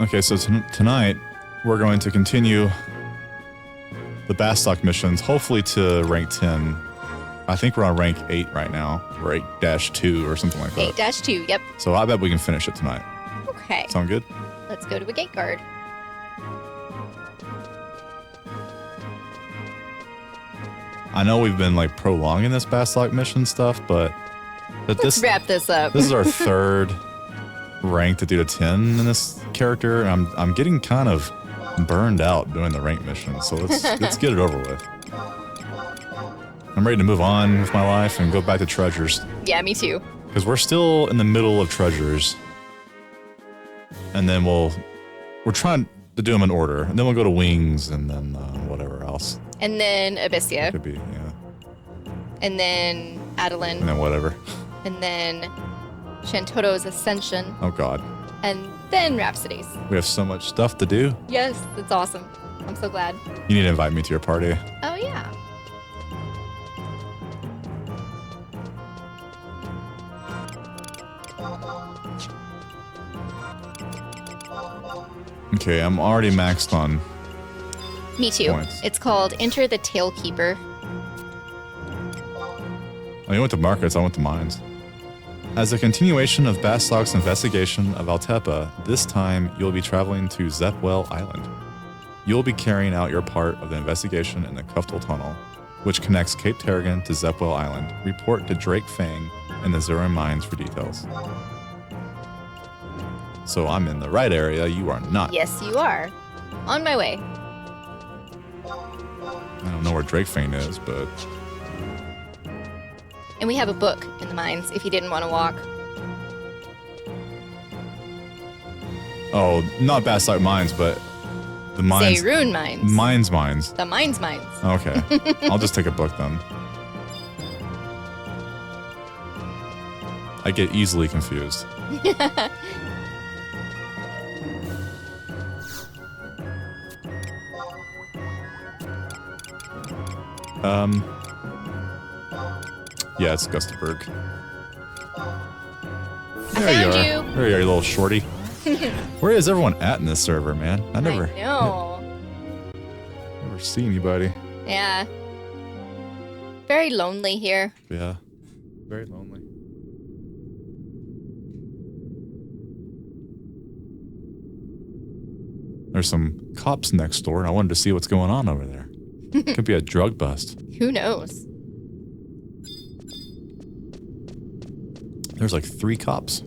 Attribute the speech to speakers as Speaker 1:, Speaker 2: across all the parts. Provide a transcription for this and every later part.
Speaker 1: Okay, so tonight we're going to continue the Bastok missions, hopefully to rank 10. I think we're on rank 8 right now, or 8-2 or something like that.
Speaker 2: 8-2, yep.
Speaker 1: So I bet we can finish it tonight.
Speaker 2: Okay.
Speaker 1: Sound good?
Speaker 2: Let's go to a gate guard.
Speaker 1: I know we've been like prolonging this Bastok mission stuff, but
Speaker 2: Let's wrap this up.
Speaker 1: This is our third rank to do to 10 in this character, and I'm getting kind of burned out doing the rank mission, so let's get it over with. I'm ready to move on with my life and go back to treasures.
Speaker 2: Yeah, me too.
Speaker 1: Because we're still in the middle of treasures, and then we're trying to do them in order, and then we'll go to wings, and then whatever else.
Speaker 2: And then Abyssia.
Speaker 1: Could be, yeah.
Speaker 2: And then Adeline.
Speaker 1: And then whatever.
Speaker 2: And then Shantoto's Ascension.
Speaker 1: Oh God.
Speaker 2: And then Rhapsodies.
Speaker 1: We have so much stuff to do.
Speaker 2: Yes, it's awesome. I'm so glad.
Speaker 1: You need to invite me to your party.
Speaker 2: Oh, yeah.
Speaker 1: Okay, I'm already maxed on.
Speaker 2: Me too.
Speaker 1: Points.
Speaker 2: It's called Enter the Tailkeeper.
Speaker 1: Oh, you went to markets, I went to mines. As a continuation of Bastok's investigation of Altepa, this time you'll be traveling to Zepwell Island. You'll be carrying out your part of the investigation in the Kuftal Tunnel, which connects Cape Terragon to Zepwell Island. Report to Drake Fang and the Zero Mines for details. So I'm in the right area, you are not.
Speaker 2: Yes, you are. On my way.
Speaker 1: I don't know where Drake Fang is, but...
Speaker 2: And we have a book in the mines if you didn't want to walk.
Speaker 1: Oh, not Bastok Mines, but the mines.
Speaker 2: Zerun Mines.
Speaker 1: Mines.
Speaker 2: The Mines Mines.
Speaker 1: Okay. I'll just take a book then. I get easily confused. Yeah, it's Gustaberg. There you are. There you are, you little shorty. Where is everyone at in this server, man? I
Speaker 2: know.
Speaker 1: Never see anybody.
Speaker 2: Yeah. Very lonely here.
Speaker 1: Yeah. Very lonely. There's some cops next door, and I wanted to see what's going on over there. Could be a drug bust.
Speaker 2: Who knows?
Speaker 1: There's like 3 cops.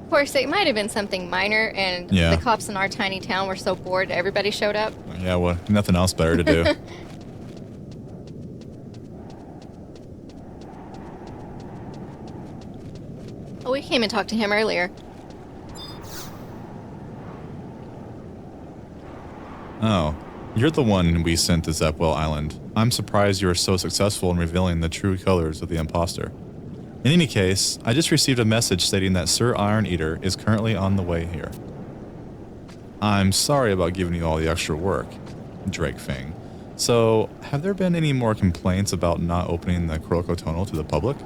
Speaker 2: Of course, it might have been something minor, and
Speaker 1: Yeah.
Speaker 2: the cops in our tiny town were so bored, everybody showed up.
Speaker 1: Yeah, well, nothing else better to do.
Speaker 2: Oh, we came and talked to him earlier.
Speaker 1: Oh, you're the one we sent to Zepwell Island. I'm surprised you were so successful in revealing the true colors of the imposter. In any case, I just received a message stating that Sir Iron Eater is currently on the way here. I'm sorry about giving you all the extra work, Drake Fang. So, have there been any more complaints about not opening the Kuroko Tunnel to the public?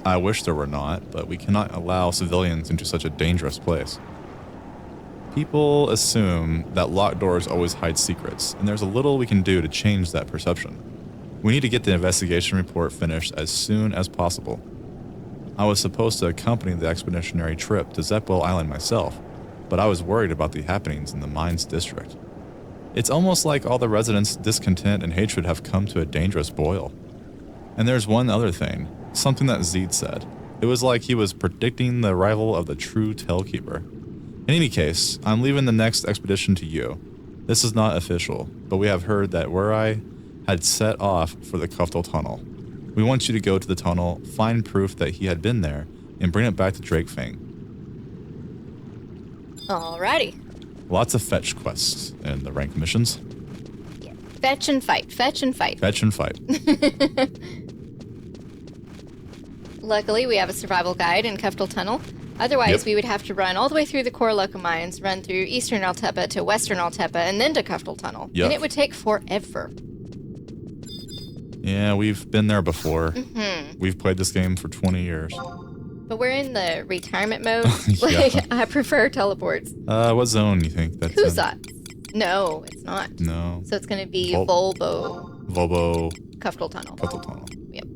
Speaker 1: I wish there were not, but we cannot allow civilians into such a dangerous place. People assume that locked doors always hide secrets, and there's a little we can do to change that perception. We need to get the investigation report finished as soon as possible. I was supposed to accompany the expeditionary trip to Zepwell Island myself, but I was worried about the happenings in the mines district. It's almost like all the residents' discontent and hatred have come to a dangerous boil. And there's one other thing, something that Zed said. It was like he was predicting the arrival of the true Tailkeeper. In any case, I'm leaving the next expedition to you. This is not official, but we have heard that Wurai had set off for the Kuftal Tunnel. We want you to go to the tunnel, find proof that he had been there, and bring it back to Drake Fang.
Speaker 2: Alrighty.
Speaker 1: Lots of fetch quests in the rank missions.
Speaker 2: Yeah. Fetch and fight. Fetch and fight.
Speaker 1: Fetch and fight.
Speaker 2: Luckily, we have a survival guide in Kuftal Tunnel. Otherwise, we would have to run all the way through the Korloka mines, run through eastern Altepa to western Altepa, and then to Kuftal Tunnel.
Speaker 1: Yep.
Speaker 2: And it would take forever.
Speaker 1: Yeah, we've been there before.
Speaker 2: Mm-hmm.
Speaker 1: We've played this game for 20 years.
Speaker 2: But we're in the retirement mode.
Speaker 1: Yeah.
Speaker 2: Like, I prefer teleports.
Speaker 1: What zone do you think that's in?
Speaker 2: Kuzat. No, it's not.
Speaker 1: No.
Speaker 2: So it's going to be
Speaker 1: Volbo.
Speaker 2: Kuftal Tunnel.
Speaker 1: Kuftal Tunnel.
Speaker 2: Yep.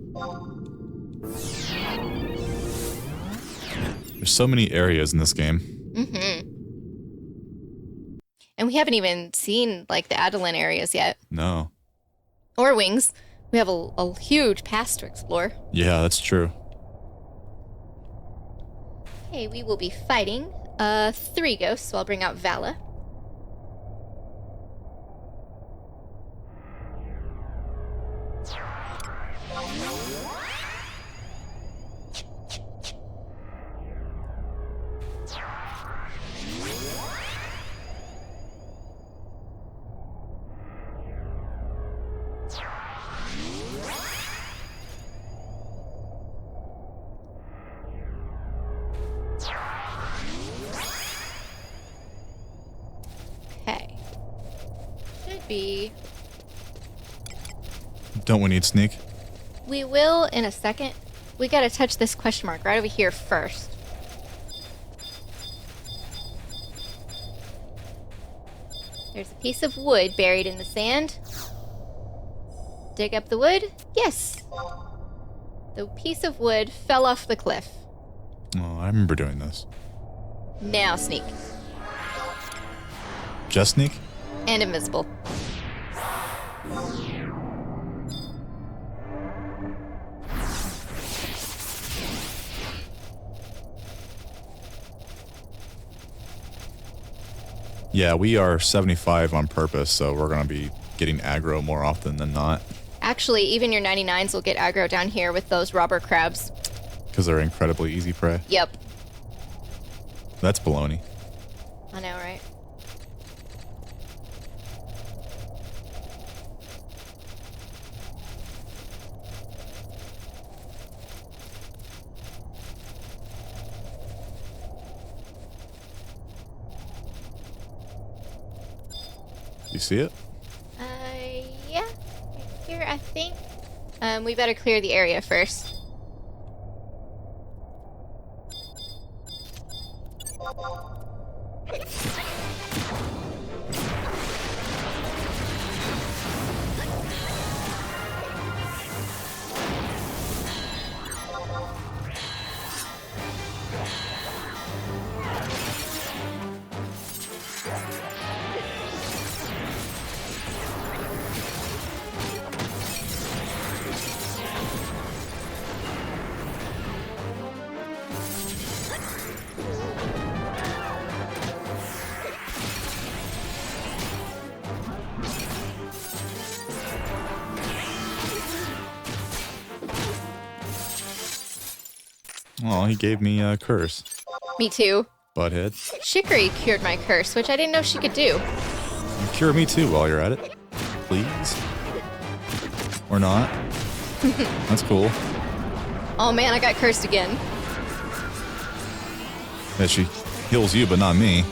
Speaker 1: There's so many areas in this game.
Speaker 2: Mm-hmm. And we haven't even seen, like, the Adeline areas yet.
Speaker 1: No.
Speaker 2: Or Wings. We have a huge pass to explore.
Speaker 1: Yeah, that's true.
Speaker 2: Okay, we will be fighting 3 ghosts, so I'll bring out Vala. Okay. Should be.
Speaker 1: Don't we need sneak?
Speaker 2: We will in a second. We gotta touch this question mark right over here first. There's a piece of wood buried in the sand. Dig up the wood. Yes. The piece of wood fell off the cliff.
Speaker 1: Oh, I remember doing this.
Speaker 2: Now sneak.
Speaker 1: Just sneak?
Speaker 2: And invisible.
Speaker 1: Yeah, we are 75 on purpose, so we're going to be getting aggro more often than not.
Speaker 2: Actually, even your 99s will get aggro down here with those robber crabs.
Speaker 1: Because they're incredibly easy prey.
Speaker 2: Yep.
Speaker 1: That's baloney.
Speaker 2: I know, right?
Speaker 1: You see it?
Speaker 2: Yeah. Right here, I think. We better clear the area first.
Speaker 1: Oh, he gave me a curse.
Speaker 2: Me too.
Speaker 1: Butthead.
Speaker 2: Chicory cured my curse, which I didn't know she could do.
Speaker 1: Cure me too while you're at it. Please. Or not. That's cool.
Speaker 2: Oh man, I got cursed again.
Speaker 1: Yeah, she heals you, but not me.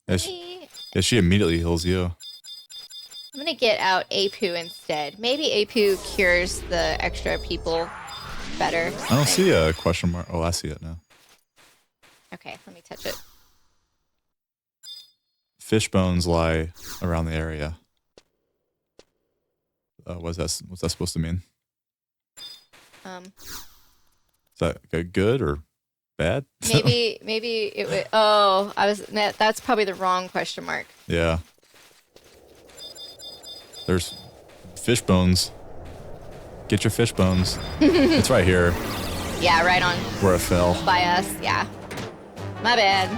Speaker 1: Yeah, she immediately heals you.
Speaker 2: I'm gonna get out Apu instead. Maybe Apu cures the extra people better.
Speaker 1: I don't see a question mark. Oh, I see it now.
Speaker 2: Okay, let me touch it.
Speaker 1: Fish bones lie around the area. What's that supposed to mean? Is that good or bad?
Speaker 2: maybe it would. Oh, that's probably the wrong question mark.
Speaker 1: Yeah. There's fish bones. Get your fish bones. It's right here.
Speaker 2: Yeah, right on.
Speaker 1: Where it fell.
Speaker 2: By us, yeah. My bad.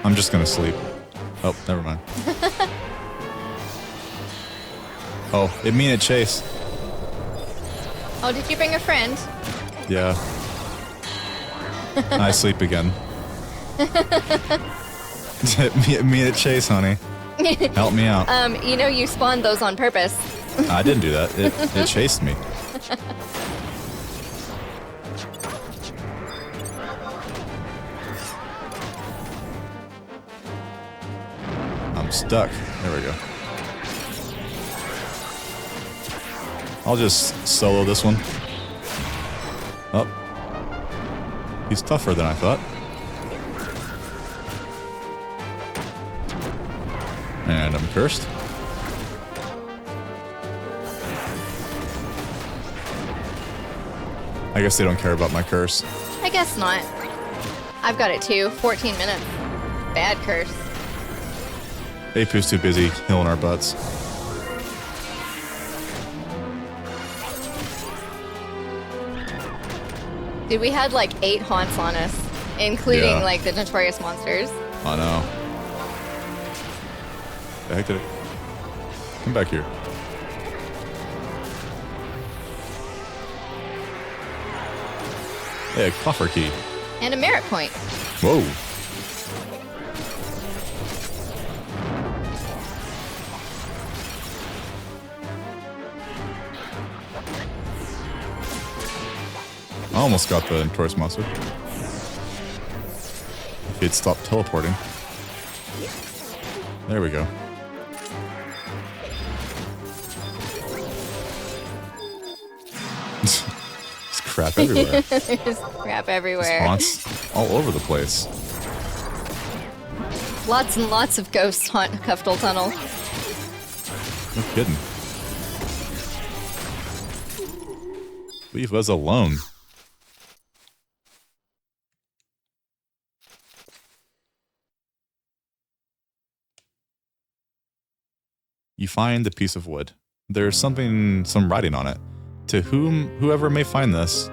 Speaker 1: I'm just gonna sleep. Oh, never mind. Oh, it mean it chase.
Speaker 2: Oh, did you bring a friend?
Speaker 1: Yeah. I sleep again. Me at chase, honey. Help me out.
Speaker 2: You know you spawned those on purpose.
Speaker 1: I didn't do that. It chased me. I'm stuck. There we go. I'll just solo this one. Oh. He's tougher than I thought. And I'm cursed. I guess they don't care about my curse.
Speaker 2: I guess not. I've got it too. 14 minutes. Bad curse.
Speaker 1: Apu's too busy healing our butts.
Speaker 2: Dude, we had like 8 haunts on us, including
Speaker 1: Yeah.
Speaker 2: like the notorious monsters.
Speaker 1: I know. The heck did it? Come back here. Hey, a coffer key.
Speaker 2: And a merit point.
Speaker 1: Whoa. I almost got the notorious monster. If he'd stopped teleporting. There we go. There's crap everywhere.
Speaker 2: There's crap everywhere.
Speaker 1: Haunts all over the place.
Speaker 2: Lots and lots of ghosts haunt Kuftal Tunnel.
Speaker 1: No kidding. Leave us alone. You find a piece of wood. There's some writing on it. To whoever may find this,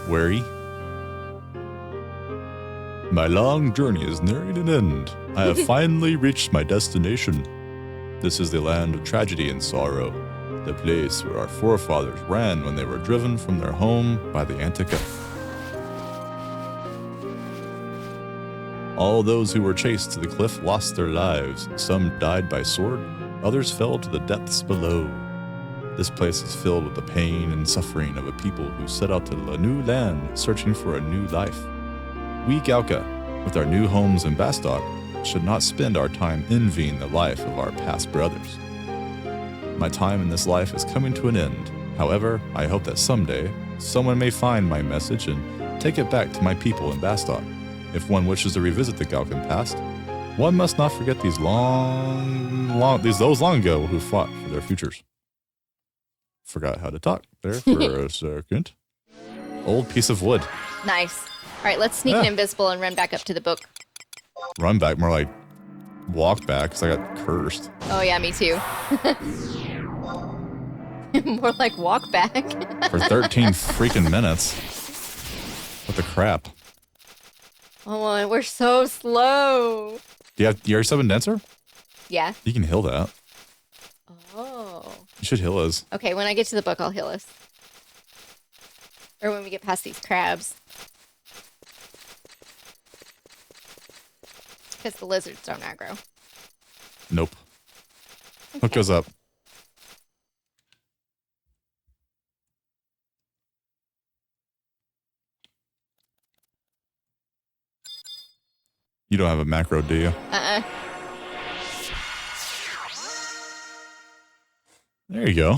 Speaker 1: wary. My long journey is nearing an end. I have finally reached my destination. This is the land of tragedy and sorrow, the place where our forefathers ran when they were driven from their home by the Antica. All those who were chased to the cliff lost their lives. Some died by sword, others fell to the depths below. This place is filled with the pain and suffering of a people who set out to a new land searching for a new life. We Gauka, with our new homes in Bastok, should not spend our time envying the life of our past brothers. My time in this life is coming to an end. However, I hope that someday someone may find my message and take it back to my people in Bastok. If one wishes to revisit the Galkan past, one must not forget those long ago who fought for their futures. Forgot how to talk there for a second. Old piece of wood.
Speaker 2: Nice. All right, let's sneak an invisible and run back up to the book.
Speaker 1: Run back, more like walk back, because I got cursed.
Speaker 2: Oh yeah, me too. More like walk back.
Speaker 1: For 13 freaking minutes. What the crap?
Speaker 2: Oh, we're so slow.
Speaker 1: Do you have your 7 denser?
Speaker 2: Yeah.
Speaker 1: You can heal that.
Speaker 2: Oh.
Speaker 1: You should heal us.
Speaker 2: Okay, when I get to the book, I'll heal us. Or when we get past these crabs. Because the lizards don't aggro.
Speaker 1: Nope.
Speaker 2: Okay.
Speaker 1: Hook goes up. You don't have a macro, do you?
Speaker 2: Uh-uh.
Speaker 1: There you go.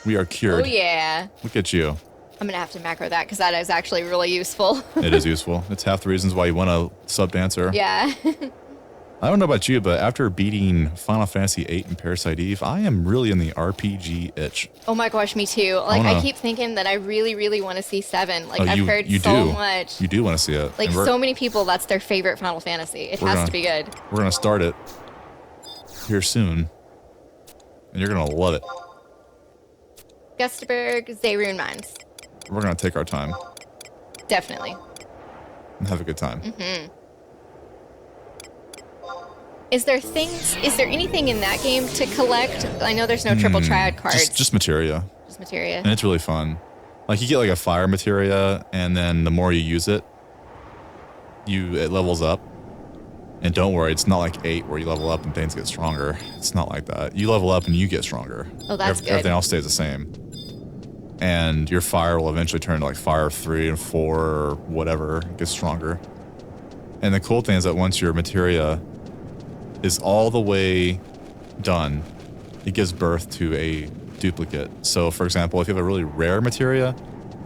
Speaker 1: We are cured.
Speaker 2: Oh, yeah.
Speaker 1: Look at you.
Speaker 2: I'm going to have to macro that because that is actually really useful.
Speaker 1: It is useful. It's half the reasons why you want a sub dancer.
Speaker 2: Yeah.
Speaker 1: I don't know about you, but after beating Final Fantasy VIII and Parasite Eve, I am really in the RPG itch.
Speaker 2: Oh my gosh, me too. Like, I keep thinking that I really, really want to see 7. Like, I've heard so much.
Speaker 1: You do want to see it.
Speaker 2: Like, so many people, that's their favorite Final Fantasy. It has to be good.
Speaker 1: We're going to start it here soon, and you're going to love it.
Speaker 2: Gustaberg, Zayrune Mines.
Speaker 1: We're going to take our time.
Speaker 2: Definitely.
Speaker 1: And have a good time.
Speaker 2: Mm-hmm. Is there anything in that game to collect? I know there's no triple triad cards.
Speaker 1: Just materia.
Speaker 2: Just materia.
Speaker 1: And it's really fun. Like, you get like a fire materia, and then the more you use it, it levels up. And don't worry, it's not like 8 where you level up and things get stronger. It's not like that. You level up and you get stronger.
Speaker 2: Oh, that's good.
Speaker 1: Everything else stays the same. And your fire will eventually turn to like fire 3 and 4 or whatever. It gets stronger. And the cool thing is that once your materia is all the way done, it gives birth to a duplicate. So, for example, if you have a really rare materia,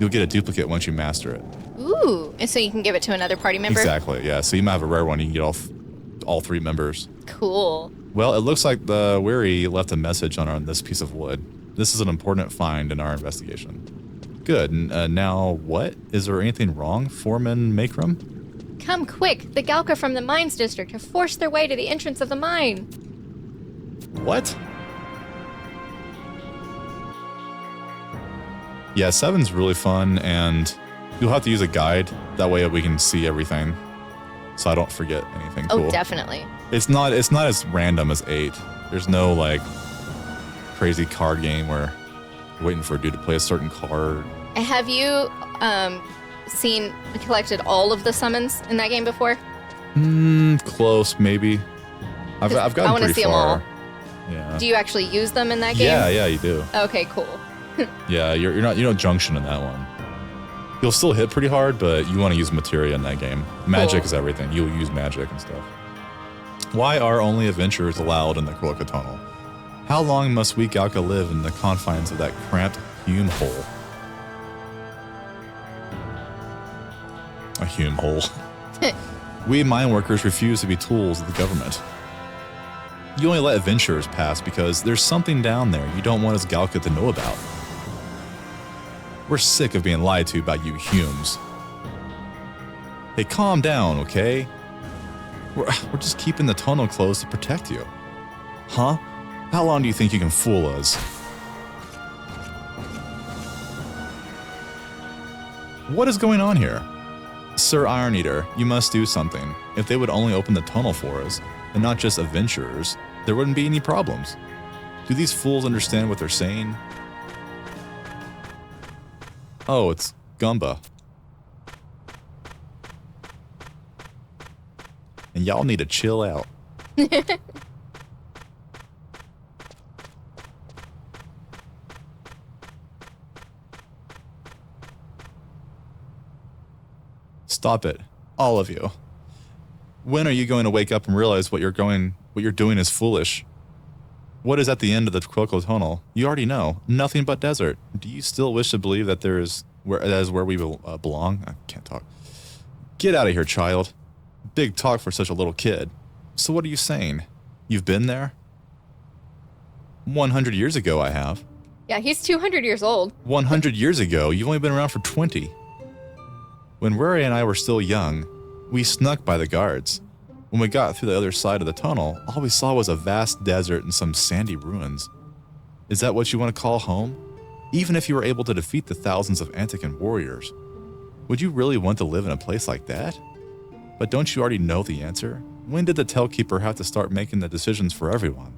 Speaker 1: you'll get a duplicate once you master it.
Speaker 2: Ooh, and so you can give it to another party member?
Speaker 1: Exactly, yeah. So you might have a rare one, you can get all 3 members.
Speaker 2: Cool.
Speaker 1: Well, it looks like the Weary left a message on this piece of wood. This is an important find in our investigation. Good. Now, what? Is there anything wrong, Foreman Makram?
Speaker 2: Come quick. The Galka from the mines district have forced their way to the entrance of the mine.
Speaker 1: What? Yeah, 7's really fun, and you'll have to use a guide. That way we can see everything, so I don't forget anything cool.
Speaker 2: Oh, definitely.
Speaker 1: It's not as random as 8. There's no, like, crazy card game where you're waiting for a dude to play a certain card.
Speaker 2: Have you collected all of the summons in that game before?
Speaker 1: Close, maybe. I've gotten
Speaker 2: I want to
Speaker 1: pretty
Speaker 2: see
Speaker 1: far.
Speaker 2: them all.
Speaker 1: Yeah.
Speaker 2: Do you actually use them in that game?
Speaker 1: Yeah, you do.
Speaker 2: Okay, cool.
Speaker 1: Yeah, you don't junction in that one. You'll still hit pretty hard, but you want to use materia in that game. Magic
Speaker 2: Cool.
Speaker 1: is everything. You'll use magic and stuff. Why are only adventurers allowed in the Croaca Tunnel? How long must we Galka live in the confines of that cramped Hume hole? A Hume hole. We mine workers refuse to be tools of the government. You only let adventurers pass because there's something down there you don't want us Galka to know about. We're sick of being lied to by you Humes. Hey, calm down, okay? We're just keeping the tunnel closed to protect you. Huh? How long do you think you can fool us? What is going on here? Sir Iron Eater, you must do something. If they would only open the tunnel for us, and not just adventurers, there wouldn't be any problems. Do these fools understand what they're saying? Oh, it's Gumba. And y'all need to chill out. Stop it, all of you. When are you going to wake up and realize what you're doing is foolish? What is at the end of the Croaca Tunnel? You already know. Nothing but desert. Do you still wish to believe that that is where we belong? I can't talk. Get out of here, child. Big talk for such a little kid. So what are you saying? You've been there? 100 years ago, I have.
Speaker 2: Yeah, he's 200 years old.
Speaker 1: 100 years ago? You've only been around for 20. When Rory and I were still young, we snuck by the guards. When we got through the other side of the tunnel, all we saw was a vast desert and some sandy ruins. Is that what you want to call home? Even if you were able to defeat the thousands of Antican warriors, would you really want to live in a place like that? But don't you already know the answer? When did the Tellkeeper have to start making the decisions for everyone?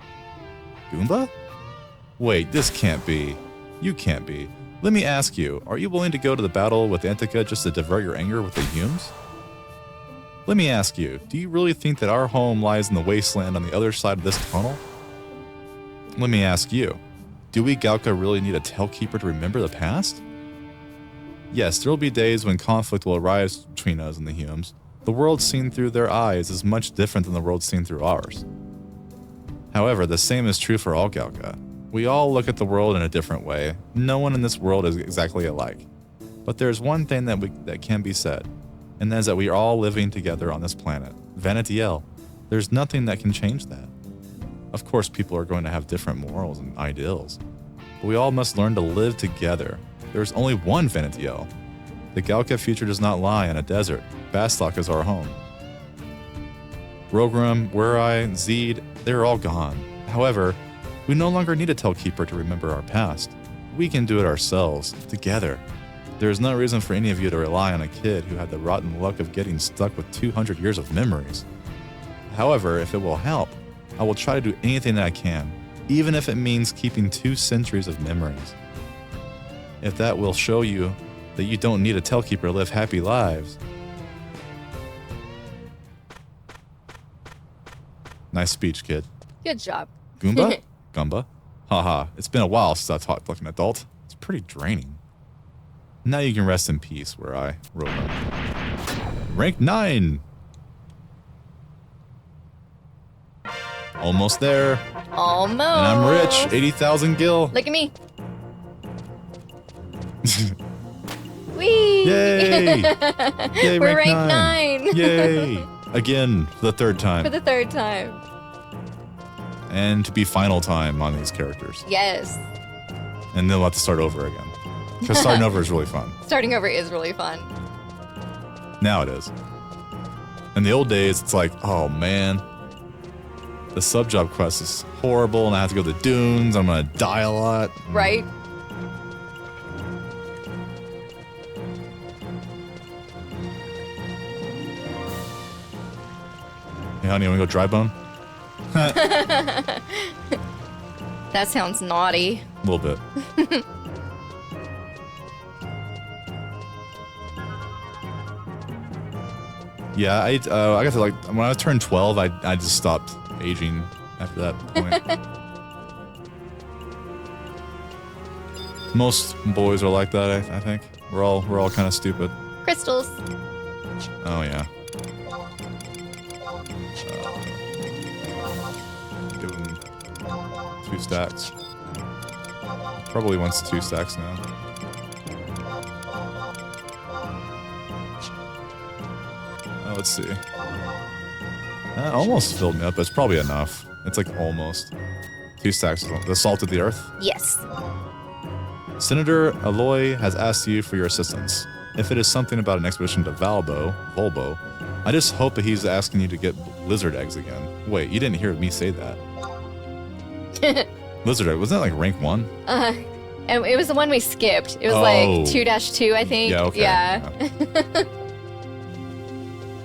Speaker 1: Goomba? Wait, this can't be. You can't be. Let me ask you, are you willing to go to the battle with Antica just to divert your anger with the Humes? Let me ask you, do you really think that our home lies in the wasteland on the other side of this tunnel? Let me ask you, do we Galka really need a Tellkeeper to remember the past? Yes, there will be days when conflict will arise between us and the Humes. The world seen through their eyes is much different than the world seen through ours. However, the same is true for all Galka. We all look at the world in a different way. No one in this world is exactly alike. But there's one thing that can be said, and that is that we are all living together on this planet. Vanitiel. There's nothing that can change that. Of course, people are going to have different morals and ideals, but we all must learn to live together. There's only one Vanitiel. The Galka future does not lie in a desert. Bastok is our home. Rogram, Wurai, Zeed, they're all gone. However, we no longer need a Tellkeeper to remember our past. We can do it ourselves, together. There is no reason for any of you to rely on a kid who had the rotten luck of getting stuck with 200 years of memories. However, if it will help, I will try to do anything that I can, even if it means keeping 2 centuries of memories. If that will show you that you don't need a Tellkeeper to live happy lives. Nice speech, kid.
Speaker 2: Good job.
Speaker 1: Goomba? Gumba? Haha, it's been a while since I talked like an adult. It's pretty draining. Now you can rest in peace, where I wrote them. Rank 9! Almost there.
Speaker 2: Almost.
Speaker 1: And I'm rich. 80,000 gil.
Speaker 2: Look at me. Whee!
Speaker 1: Yay! Yay,
Speaker 2: We're
Speaker 1: rank
Speaker 2: rank 9.
Speaker 1: Yay! Again, for the third time.
Speaker 2: For the third time.
Speaker 1: And to be final time on these characters.
Speaker 2: Yes.
Speaker 1: And then we'll have to start over again. Because starting over is really fun.
Speaker 2: Starting over is really fun.
Speaker 1: Now it is. In the old days, it's like, oh man, the sub-job quest is horrible and I have to go to the dunes. I'm going to die a lot.
Speaker 2: Right?
Speaker 1: Hey, honey, you want to go dry bone?
Speaker 2: That sounds naughty.
Speaker 1: A little bit. Yeah, I got to like, when I turned 12, I just stopped aging after that point. Most boys are like that, I think. We're all kind of stupid.
Speaker 2: Crystals.
Speaker 1: Oh yeah. Give him 2 stacks. Probably wants 2 stacks now. Let's see. That almost filled me up, but it's probably enough. It's like almost. 2 stacks. The salt of the earth.
Speaker 2: Yes.
Speaker 1: Senator Aloy has asked you for your assistance. If it is something about an expedition to Volbo, I just hope that he's asking you to get lizard eggs again. Wait, you didn't hear me say that. Lizard egg, wasn't that like rank 1?
Speaker 2: And it was the one we skipped. It was like 2-2, I think.
Speaker 1: Yeah, okay.
Speaker 2: Yeah.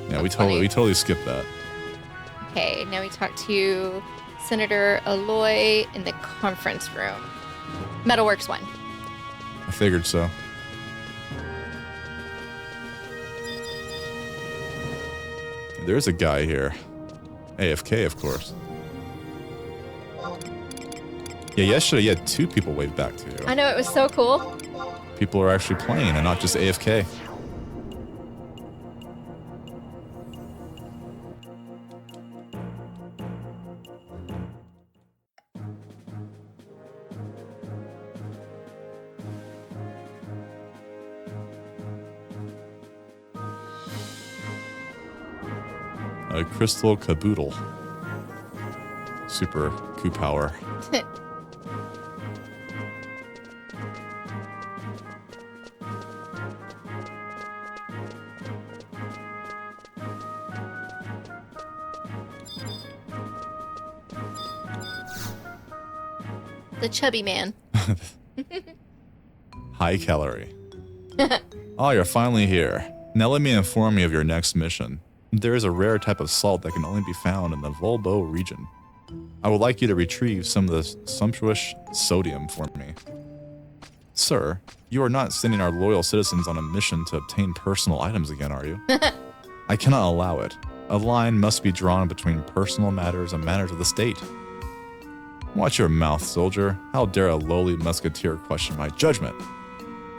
Speaker 1: Yeah, we totally skipped that.
Speaker 2: Okay, now we talk to Senator Aloy in the conference room. Metalworks 1.
Speaker 1: I figured so. There's a guy here. AFK, of course. Yeah, yesterday you had 2 people wave back to you.
Speaker 2: I know, it was so cool.
Speaker 1: People are actually playing and not just AFK. A crystal caboodle. Super coup power.
Speaker 2: The chubby man.
Speaker 1: High calorie. Oh, you're finally here. Now let me inform you of your next mission. There is a rare type of salt that can only be found in the Volbo region. I would like you to retrieve some of the sumptuous sodium for me. Sir, you are not sending our loyal citizens on a mission to obtain personal items again, are you? I cannot allow it. A line must be drawn between personal matters and matters of the state. Watch your mouth, soldier. How dare a lowly musketeer question my judgment?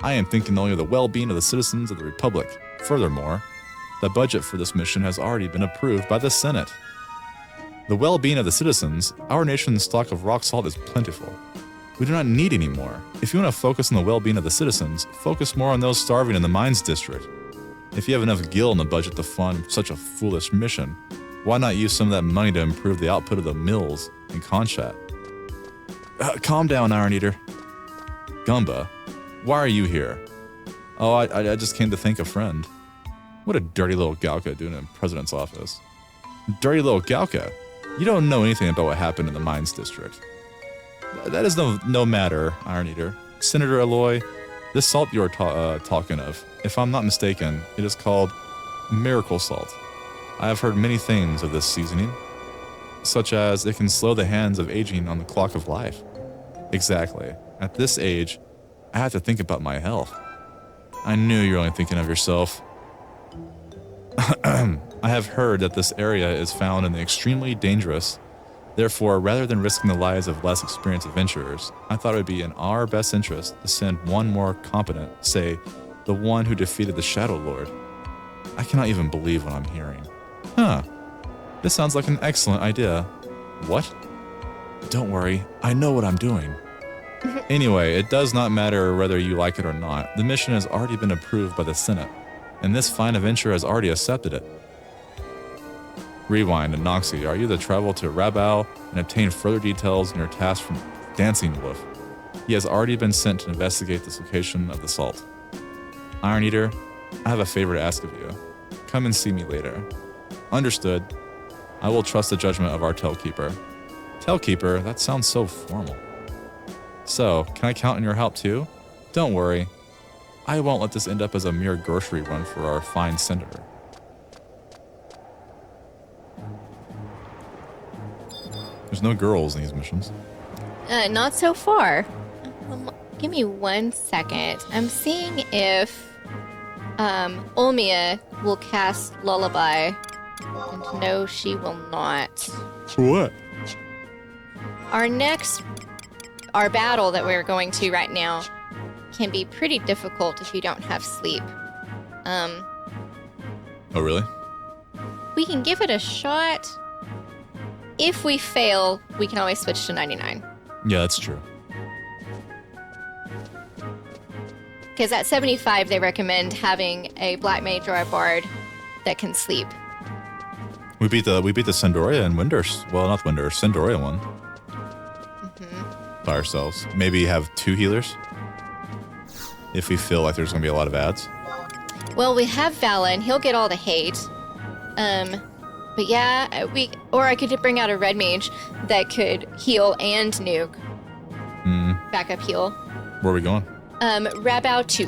Speaker 1: I am thinking only of the well-being of the citizens of the Republic. Furthermore, the budget for this mission has already been approved by the Senate. The well-being of the citizens, our nation's stock of rock salt is plentiful. We do not need any more. If you want to focus on the well-being of the citizens, focus more on those starving in the mines district. If you have enough gil in the budget to fund such a foolish mission, why not use some of that money to improve the output of the mills in Conchat? Calm down, Iron Eater. Gumba, why are you here? Oh, I just came to thank a friend. What a dirty little Galka doing in President's office. Dirty little Galka? You don't know anything about what happened in the mines district. That is no matter, Iron Eater. Senator Aloy, this salt you are talking of, if I'm not mistaken, it is called miracle salt. I have heard many things of this seasoning, such as it can slow the hands of aging on the clock of life. Exactly. At this age, I have to think about my health. I knew you were only thinking of yourself. I have heard that this area is found in the extremely dangerous. Therefore, rather than risking the lives of less experienced adventurers, I thought it would be in our best interest to send one more competent, say, the one who defeated the Shadow Lord. I cannot even believe what I'm hearing. Huh. This sounds like an excellent idea. What? Don't worry, I know what I'm doing. Anyway, it does not matter whether you like it or not. The mission has already been approved by the Senate, and this fine adventurer has already accepted it. Rewind, and Noxie, are you to travel to Rabao and obtain further details in your task from Dancing Wolf? He has already been sent to investigate this location of the salt. Iron Eater, I have a favor to ask of you. Come and see me later. Understood. I will trust the judgment of our Tailkeeper. Tailkeeper? That sounds so formal. So, can I count on your help too? Don't worry. I won't let this end up as a mere grocery run for our fine senator. There's no girls in these missions.
Speaker 2: Not so far. Give me 1 second. I'm seeing if Olmia will cast Lullaby. And no, she will not.
Speaker 1: For what?
Speaker 2: Our battle that we're going to right now can be pretty difficult if you don't have sleep.
Speaker 1: Oh, really?
Speaker 2: We can give it a shot. If we fail, we can always switch to 99.
Speaker 1: Yeah, that's true.
Speaker 2: Because at 75, they recommend having a Black Mage or a Bard that can sleep.
Speaker 1: We beat the Sandoria and Sandoria one. By ourselves. Maybe have 2 healers if we feel like there's going to be a lot of ads.
Speaker 2: Well, we have Vala, and he'll get all the hate. But yeah, or I could bring out a Red Mage that could heal and nuke. Backup heal.
Speaker 1: Where are we going?
Speaker 2: Rabao 2.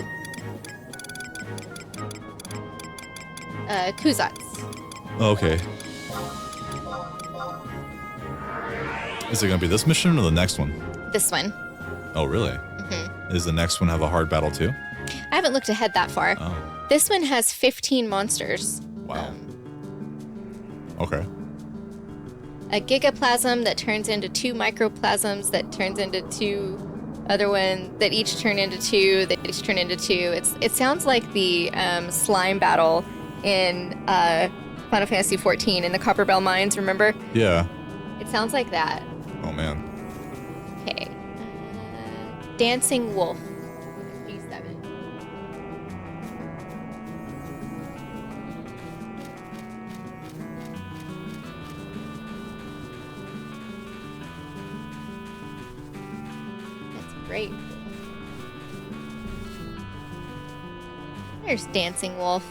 Speaker 2: Kuzats.
Speaker 1: Okay. Is it going to be this mission or the next one?
Speaker 2: This one.
Speaker 1: Oh, really? Does the next one have a hard battle too?
Speaker 2: I haven't looked ahead that far.
Speaker 1: Oh.
Speaker 2: This one has 15 monsters.
Speaker 1: Wow. Okay.
Speaker 2: A gigaplasm that turns into 2 microplasms that turns into 2 other ones that each turn into 2 that each turn into 2. It sounds like the slime battle in Final Fantasy XIV in the Copperbell Mines, remember?
Speaker 1: Yeah.
Speaker 2: It sounds like that.
Speaker 1: Oh, man.
Speaker 2: Okay. Dancing Wolf. G7. That's great. There's Dancing Wolf.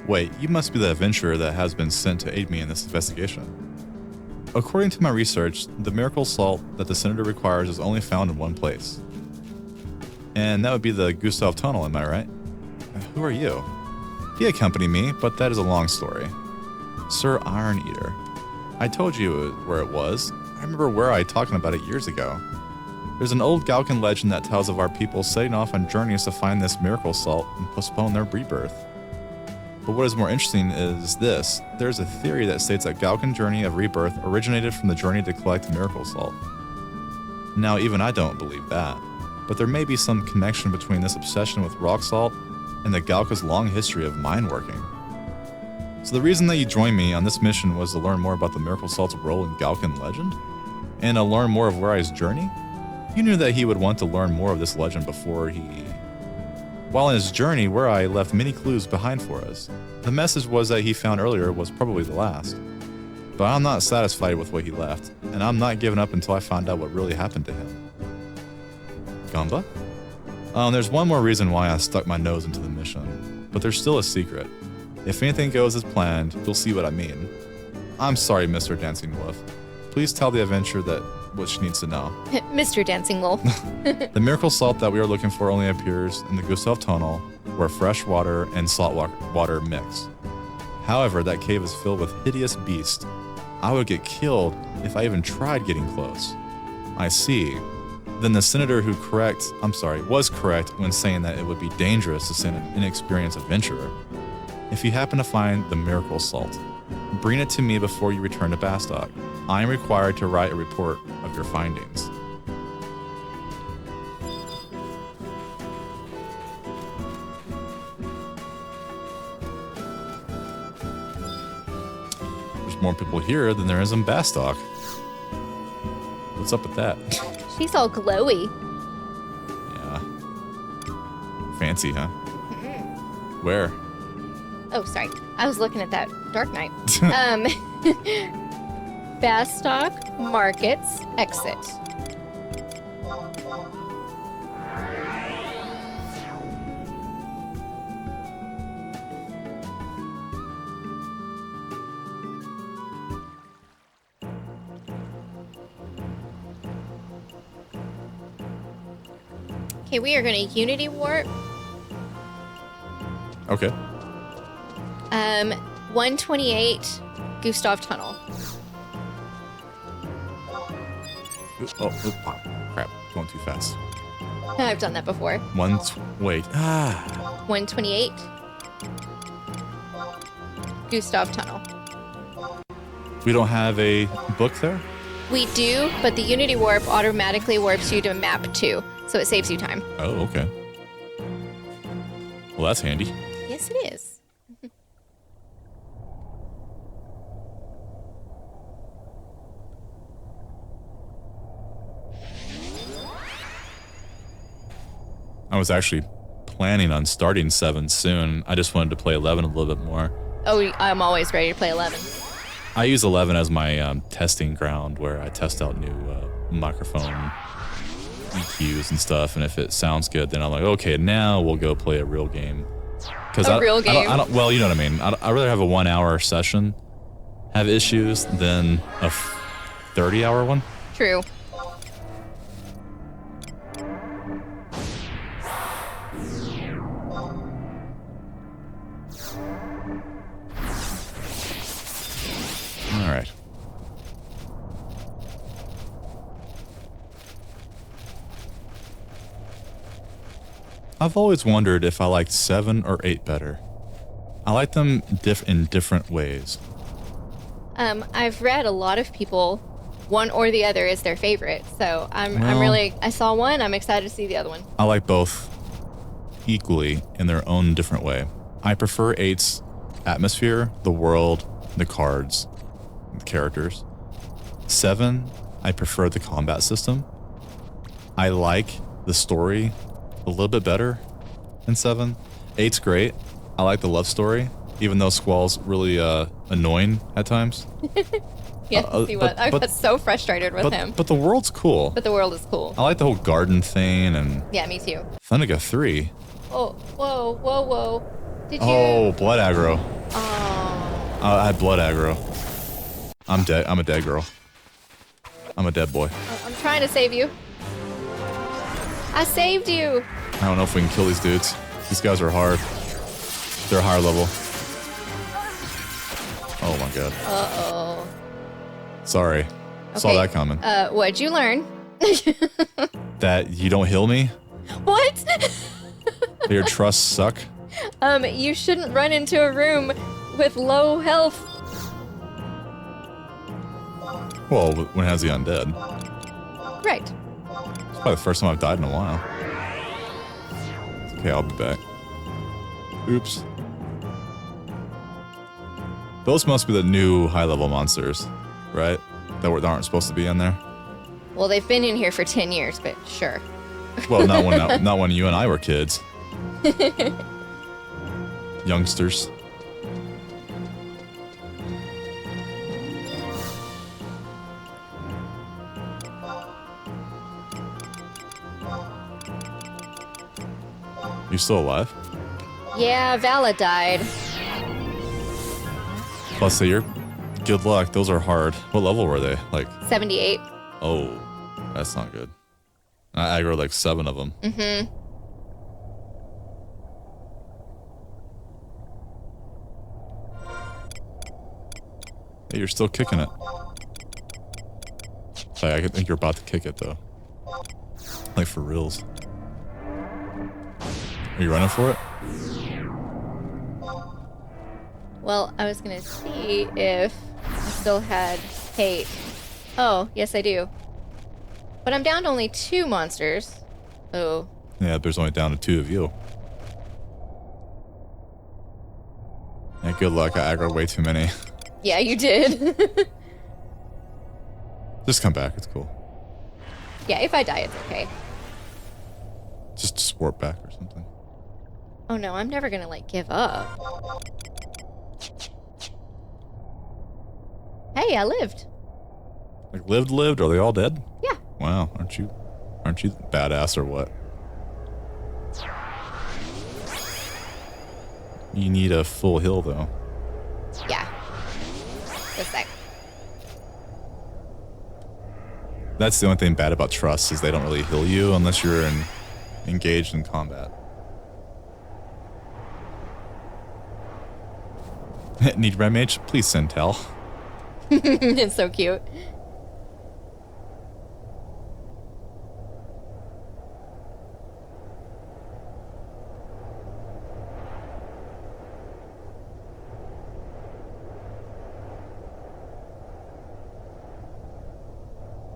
Speaker 1: Wait, you must be the adventurer that has been sent to aid me in this investigation. According to my research, the miracle salt that the senator requires is only found in one place. And that would be the Gustav Tunnel, am I right? Who are you? He accompanied me, but that is a long story. Sir Iron Eater. I told you where it was. I remember where I talking about it years ago. There's an old Galcan legend that tells of our people setting off on journeys to find this miracle salt and postpone their rebirth. But what is more interesting is this. There's a theory that states that Galcan journey of rebirth originated from the journey to collect miracle salt. Now, even I don't believe that, but there may be some connection between this obsession with rock salt and the Galca's long history of mine working. So the reason that you joined me on this mission was to learn more about the miracle salt's role in Galcan legend? And to learn more of Warei's journey? You knew that he would want to learn more of this legend before he... While on his journey, Warei left many clues behind for us. The message was that he found earlier was probably the last. But I'm not satisfied with what he left, and I'm not giving up until I find out what really happened to him. Gamba? There's one more reason why I stuck my nose into the mission, but there's still a secret. If anything goes as planned, you'll see what I mean. I'm sorry, Mr. Dancing Wolf. Please tell the adventurer that what she needs to know.
Speaker 2: Mr. Dancing Wolf.
Speaker 1: The miracle salt that we are looking for only appears in the Gustav Tunnel, where fresh water and salt water mix. However, that cave is filled with hideous beasts. I would get killed if I even tried getting close. I see. Then the senator was correct when saying that it would be dangerous to send an inexperienced adventurer. If you happen to find the miracle salt, bring it to me before you return to Bastok. I am required to write a report of your findings. There's more people here than there is in Bastok. What's up with that?
Speaker 2: She's all glowy.
Speaker 1: Yeah. Fancy, huh?
Speaker 2: Mm-hmm.
Speaker 1: Where?
Speaker 2: Oh, sorry. I was looking at that Dark Knight. Bastok Markets exit. Okay, we are going to Unity Warp.
Speaker 1: Okay.
Speaker 2: 128 Gustav Tunnel.
Speaker 1: Oh, crap. Going too fast.
Speaker 2: I've done that before.
Speaker 1: Wait.
Speaker 2: 128 Gustav Tunnel.
Speaker 1: We don't have a book there?
Speaker 2: We do, but the Unity Warp automatically warps you to map 2, so it saves you time.
Speaker 1: Oh, okay. Well, that's handy.
Speaker 2: Yes, it is.
Speaker 1: I was actually planning on starting 7 soon. I just wanted to play 11 a little bit more.
Speaker 2: Oh, I'm always ready to play 11.
Speaker 1: I use 11 as my testing ground where I test out new microphone EQs and stuff. And if it sounds good, then I'm like, okay, now we'll go play a real game.
Speaker 2: Real game?
Speaker 1: Well, you know what I mean. I'd rather have a 1-hour session have issues than a 30-hour one.
Speaker 2: True.
Speaker 1: All right. I've always wondered if I liked 7 or 8 better. I like them in different ways.
Speaker 2: I've read a lot of people, one or the other is their favorite. So I saw one, I'm excited to see the other one.
Speaker 1: I like both equally in their own different way. I prefer 8's atmosphere, the world, the cards, the characters. 7, I prefer the combat system. I like the story a little bit better in 7. 8's great. I like the love story, even though Squall's really annoying at times.
Speaker 2: Yeah, he was. I got so frustrated with him.
Speaker 1: But the world's cool.
Speaker 2: But the world is cool.
Speaker 1: I like the whole garden thing and...
Speaker 2: Yeah, me too.
Speaker 1: Thunderga 3.
Speaker 2: Oh, whoa. Did you...
Speaker 1: Oh, blood aggro.
Speaker 2: Oh.
Speaker 1: I had blood aggro. I'm dead. I'm a dead girl. I'm a dead boy.
Speaker 2: I'm trying to save you. I saved you.
Speaker 1: I don't know if we can kill these dudes. These guys are hard. They're higher level. Oh my god.
Speaker 2: Uh-oh.
Speaker 1: Sorry.
Speaker 2: Okay.
Speaker 1: Saw that coming.
Speaker 2: What'd you learn?
Speaker 1: That you don't heal me?
Speaker 2: What?
Speaker 1: That your trusts suck?
Speaker 2: You shouldn't run into a room with low health.
Speaker 1: Well, when it has the undead.
Speaker 2: Right.
Speaker 1: It's probably the first time I've died in a while. It's okay, I'll be back. Oops. Those must be the new high-level monsters, right? That aren't supposed to be in there.
Speaker 2: Well, they've been in here for 10 years, but sure.
Speaker 1: Well, not when you and I were kids. Youngsters. You still alive?
Speaker 2: Yeah, Vala died.
Speaker 1: Plus, so you're good luck. Those are hard. What level were they? Like
Speaker 2: 78.
Speaker 1: Oh, that's not good. I aggroed like 7 of them.
Speaker 2: Mm-hmm.
Speaker 1: Hey, you're still kicking it. Like, I think you're about to kick it though. Like for reals. Are you running for it?
Speaker 2: Well, I was gonna see if I still had hate. Oh, yes I do. But I'm down to only 2 monsters. Oh.
Speaker 1: Yeah, there's only down to 2 of you. Yeah, good luck. I aggroed way too many.
Speaker 2: Yeah, you did.
Speaker 1: Just come back. It's cool.
Speaker 2: Yeah, if I die, it's okay.
Speaker 1: Just warp back or something.
Speaker 2: Oh no, I'm never gonna, like, give up. Hey, I lived.
Speaker 1: Like lived? Are they all dead?
Speaker 2: Yeah.
Speaker 1: Wow, aren't you badass or what? You need a full heal though.
Speaker 2: Yeah. Just a sec.
Speaker 1: That's the only thing bad about trusts is they don't really heal you unless you're engaged in combat. Need Remage? Please send Tel.
Speaker 2: It's so cute.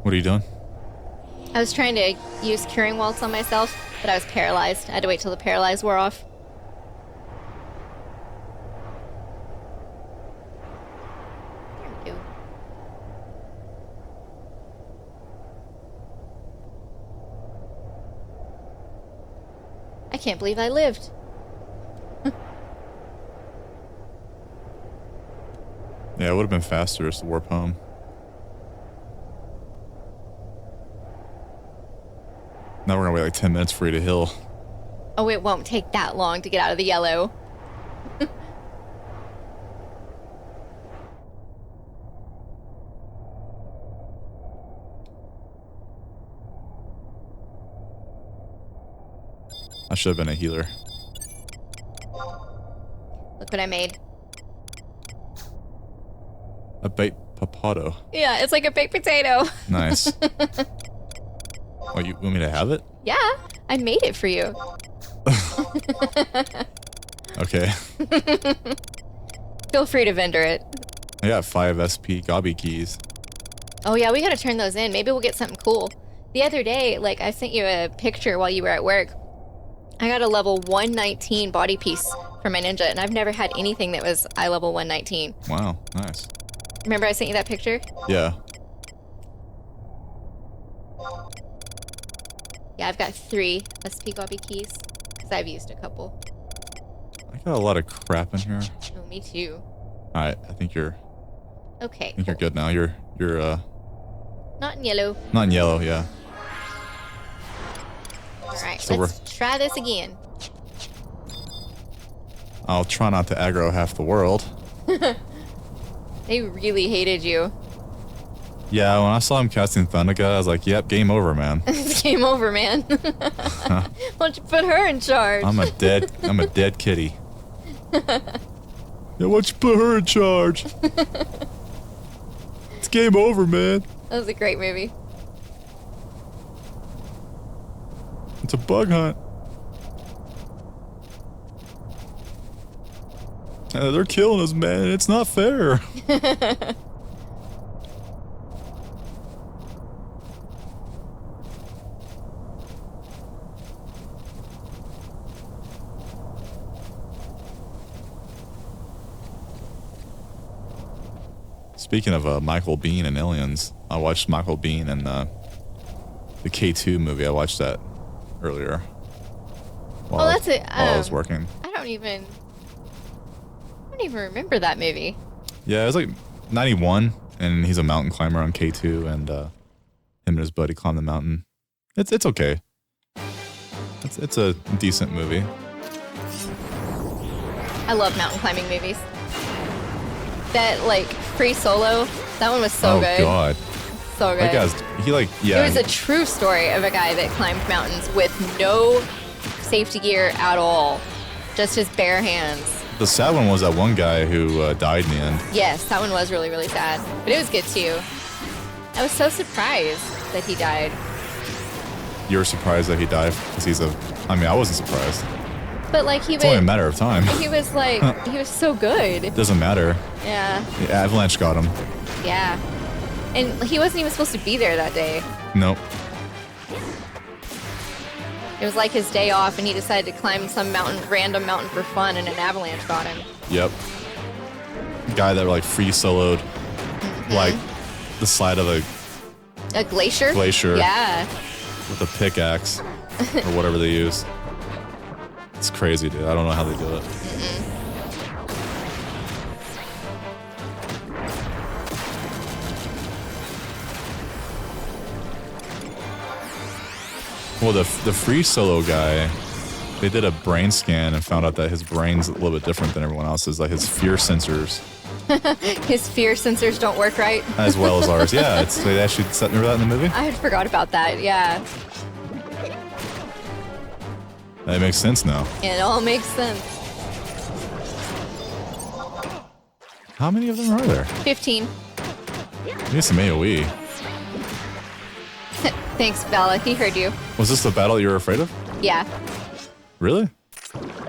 Speaker 1: What are you doing?
Speaker 2: I was trying to use Curing Waltz on myself, but I was paralyzed. I had to wait till the paralyze wore off. There we go. I can't believe I lived.
Speaker 1: Yeah, it would have been faster just to warp home. Now we're gonna wait like 10 minutes for you to heal.
Speaker 2: Oh, it won't take that long to get out of the yellow.
Speaker 1: I should have been a healer.
Speaker 2: Look what I made.
Speaker 1: A baked potato.
Speaker 2: Yeah, it's like a baked potato.
Speaker 1: Nice. Oh, you want me to have it?
Speaker 2: Yeah, I made it for you.
Speaker 1: Okay.
Speaker 2: Feel free to vendor it.
Speaker 1: I got 5 SP Gobby keys.
Speaker 2: Oh yeah, we gotta turn those in. Maybe we'll get something cool. The other day, like, I sent you a picture while you were at work. I got a level 119 body piece for my ninja, and I've never had anything that was eye level 119.
Speaker 1: Wow, nice.
Speaker 2: Remember I sent you that picture?
Speaker 1: Yeah.
Speaker 2: Yeah, I've got 3 SP Gobby keys, because I've used a couple.
Speaker 1: I got a lot of crap in here.
Speaker 2: Oh, me too.
Speaker 1: Alright, I think you're
Speaker 2: Okay,
Speaker 1: you're good now. You're
Speaker 2: not in yellow.
Speaker 1: not in yellow, yeah.
Speaker 2: Alright,
Speaker 1: So
Speaker 2: let's try this again.
Speaker 1: I'll try not to aggro half the world.
Speaker 2: They really hated you.
Speaker 1: Yeah, when I saw him casting Thundaga, I was like, yep, game over, man.
Speaker 2: It's game over, man. Why don't you put her in charge?
Speaker 1: I'm a dead kitty. Yeah, why don't you put her in charge? It's game over, man.
Speaker 2: That was a great movie.
Speaker 1: It's a bug hunt. They're killing us, man. It's not fair. Speaking of Michael Biehn and aliens, I watched Michael Biehn and the K2 movie. I watched that earlier. While
Speaker 2: Oh, that's it.
Speaker 1: While I was working.
Speaker 2: I don't even remember that movie.
Speaker 1: Yeah, it was like 91, and he's a mountain climber on K2, and him and his buddy climb the mountain. It's okay. It's a decent movie.
Speaker 2: I love mountain climbing movies. That, like, Free Solo, that one was so good.
Speaker 1: Oh god,
Speaker 2: So good.
Speaker 1: that guy's yeah.
Speaker 2: It was a true story of a guy that climbed mountains with no safety gear at all. Just his bare hands.
Speaker 1: The sad one was that one guy who died in the end.
Speaker 2: Yes, that one was really, really sad. But it was good too. I was so surprised that he died.
Speaker 1: You were surprised that he died because I mean, I wasn't surprised.
Speaker 2: But like he
Speaker 1: It's only a
Speaker 2: was,
Speaker 1: matter of time.
Speaker 2: he was like, he was so good.
Speaker 1: Doesn't matter.
Speaker 2: Yeah,
Speaker 1: The avalanche got him.
Speaker 2: yeah. And he wasn't even supposed to be there that day.
Speaker 1: Nope.
Speaker 2: It was like his day off, and he decided to climb some mountain, random mountain for fun, and an avalanche got him.
Speaker 1: Yep. guy that like free soloed like the side of
Speaker 2: A glacier? Yeah.
Speaker 1: with a pickaxe or whatever they use. It's crazy, dude. I don't know how they do it. Well, the free solo guy, they did a brain scan and found out that his brain's a little bit different than everyone else's. Like his fear sensors.
Speaker 2: His fear sensors don't work right.
Speaker 1: As well as ours. Yeah, they actually remember that in the movie?
Speaker 2: I had forgot about that, yeah.
Speaker 1: That makes sense now.
Speaker 2: It all makes sense.
Speaker 1: How many of them are there?
Speaker 2: 15.
Speaker 1: We need some AoE.
Speaker 2: Thanks, Bella. He heard you.
Speaker 1: Was this the battle you were afraid of?
Speaker 2: Yeah.
Speaker 1: Really?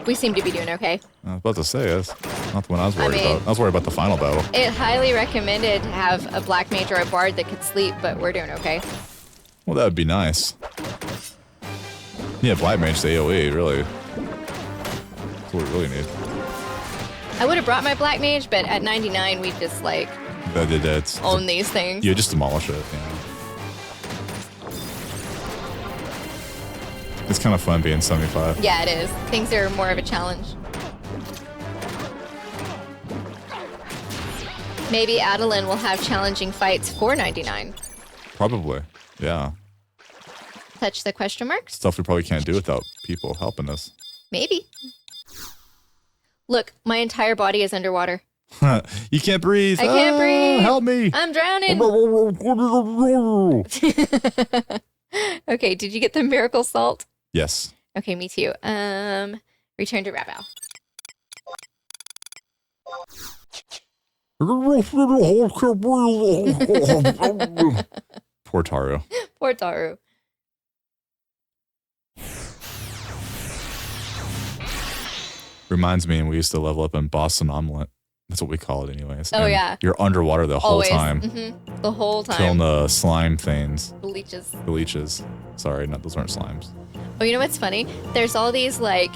Speaker 2: We seem to be doing okay.
Speaker 1: I was about to say, that's not the one I was worried about. I was worried about the final battle.
Speaker 2: It highly recommended to have a black mage or a bard that could sleep, but we're doing okay.
Speaker 1: Well, that would be nice. Yeah, black mage to AoE, really. That's what we really need.
Speaker 2: I would have brought my black mage, but at 99, we just like own these things.
Speaker 1: You just demolish it. Yeah. It's kind of fun being 75.
Speaker 2: Yeah, it is. Things are more of a challenge. Maybe Adeline will have challenging fights for 99.
Speaker 1: Probably, yeah.
Speaker 2: Touch the question mark?
Speaker 1: Stuff we probably can't do without people helping us. Maybe.
Speaker 2: Look, my entire body is underwater.
Speaker 1: You can't breathe.
Speaker 2: I can't breathe.
Speaker 1: Help me.
Speaker 2: I'm drowning. Okay, did you get the miracle salt?
Speaker 1: Yes.
Speaker 2: Okay, me too. Return to Rabao.
Speaker 1: Poor Taru.
Speaker 2: Poor Taru.
Speaker 1: Reminds me, we used to level up in Boston Omelet. That's what we call it anyways.
Speaker 2: Oh,
Speaker 1: and
Speaker 2: yeah.
Speaker 1: You're underwater the whole
Speaker 2: Always.
Speaker 1: time.
Speaker 2: Mm-hmm. The whole time.
Speaker 1: Killing the slime things.
Speaker 2: The leeches.
Speaker 1: The leeches. Sorry, those aren't slimes.
Speaker 2: Oh, you know what's funny? There's all these, like,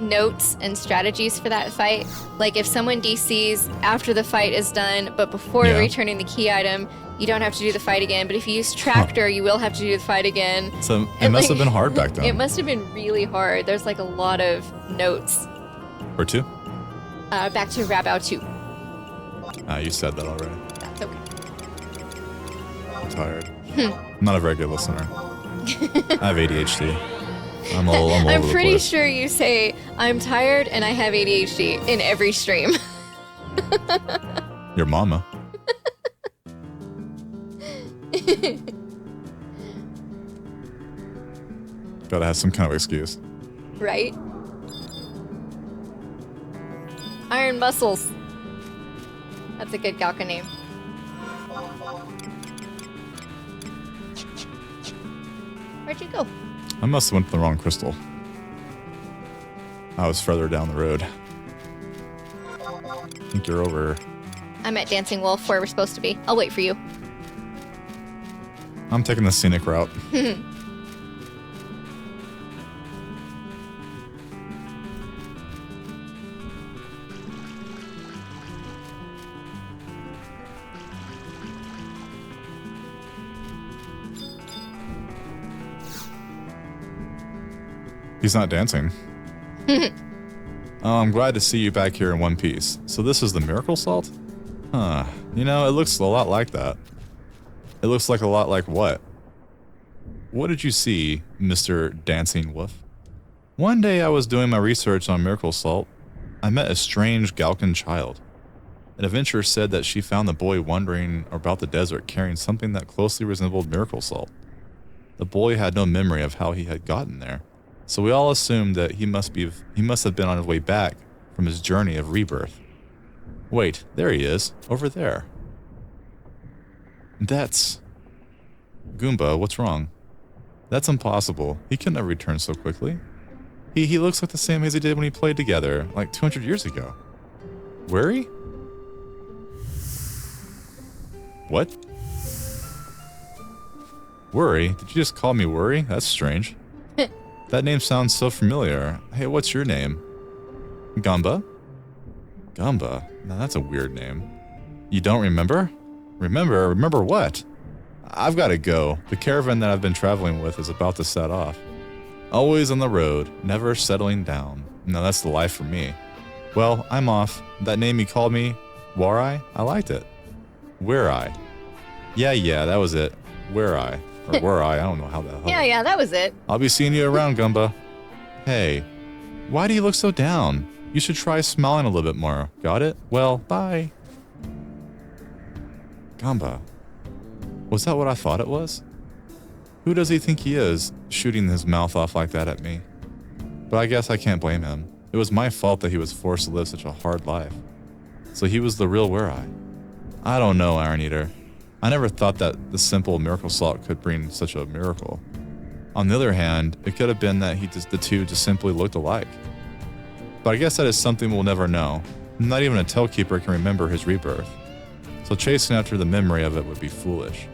Speaker 2: notes and strategies for that fight. Like, if someone DCs after the fight is done, but before returning the key item, you don't have to do the fight again. But if you use Tractor, you will have to do the fight again.
Speaker 1: So it must have been hard back then.
Speaker 2: It must have been really hard. There's, like, a lot of notes.
Speaker 1: Or two?
Speaker 2: Back to Rabao 2.
Speaker 1: You said that already.
Speaker 2: That's okay.
Speaker 1: I'm tired. I'm not a very good listener. I have ADHD. I'm all over
Speaker 2: I'm
Speaker 1: the
Speaker 2: pretty
Speaker 1: place.
Speaker 2: sure you say, I'm tired and I have ADHD in every stream.
Speaker 1: Your mama. Gotta have some kind of excuse.
Speaker 2: Right? Iron Muscles. That's a good Galka name. Where'd you go?
Speaker 1: I must have went to the wrong crystal. I was further down the road. I think you're over.
Speaker 2: I'm at Dancing Wolf where we're supposed to be. I'll wait for you.
Speaker 1: I'm taking the scenic route. He's not dancing. I'm glad to see you back here in one piece. So this is the miracle salt? Huh. You know, it looks a lot like that. It looks like a lot like what? What did you see, Mr. Dancing Wolf? One day I was doing my research on miracle salt. I met a strange Galkan child. An adventurer said that she found the boy wandering about the desert carrying something that closely resembled miracle salt. The boy had no memory of how he had gotten there. So we all assumed that he must have been on his way back from his journey of rebirth. Wait, there he is, over there. That's... Goomba, what's wrong? That's impossible. He couldn't have returned so quickly. He looks like the same as he did when he played together, like 200 years ago. Worry? What? Worry? Did you just call me Worry? That's strange. That name sounds so familiar. Hey, what's your name? Gumba? Gumba? Now that's a weird name. You don't remember? Remember what? I've got to go. The caravan that I've been traveling with is about to set off. Always on the road, never settling down. Now that's the life for me. Well, I'm off. That name you called me, Warai? I liked it. Where I? Yeah, that was it. Where I? Or were I don't know how the hell.
Speaker 2: Yeah, that was it.
Speaker 1: I'll be seeing you around, Gumba. Hey, why do you look so down? You should try smiling a little bit more. Got it? Well, bye. Gumba. Was that what I thought it was? Who does he think he is, shooting his mouth off like that at me? But I guess I can't blame him. It was my fault that he was forced to live such a hard life. So he was the real Were I don't know, Iron Eater. I never thought that the simple miracle salt could bring such a miracle. On the other hand, it could have been that the two just simply looked alike. But I guess that is something we'll never know. Not even a Tailkeeper can remember his rebirth. So chasing after the memory of it would be foolish.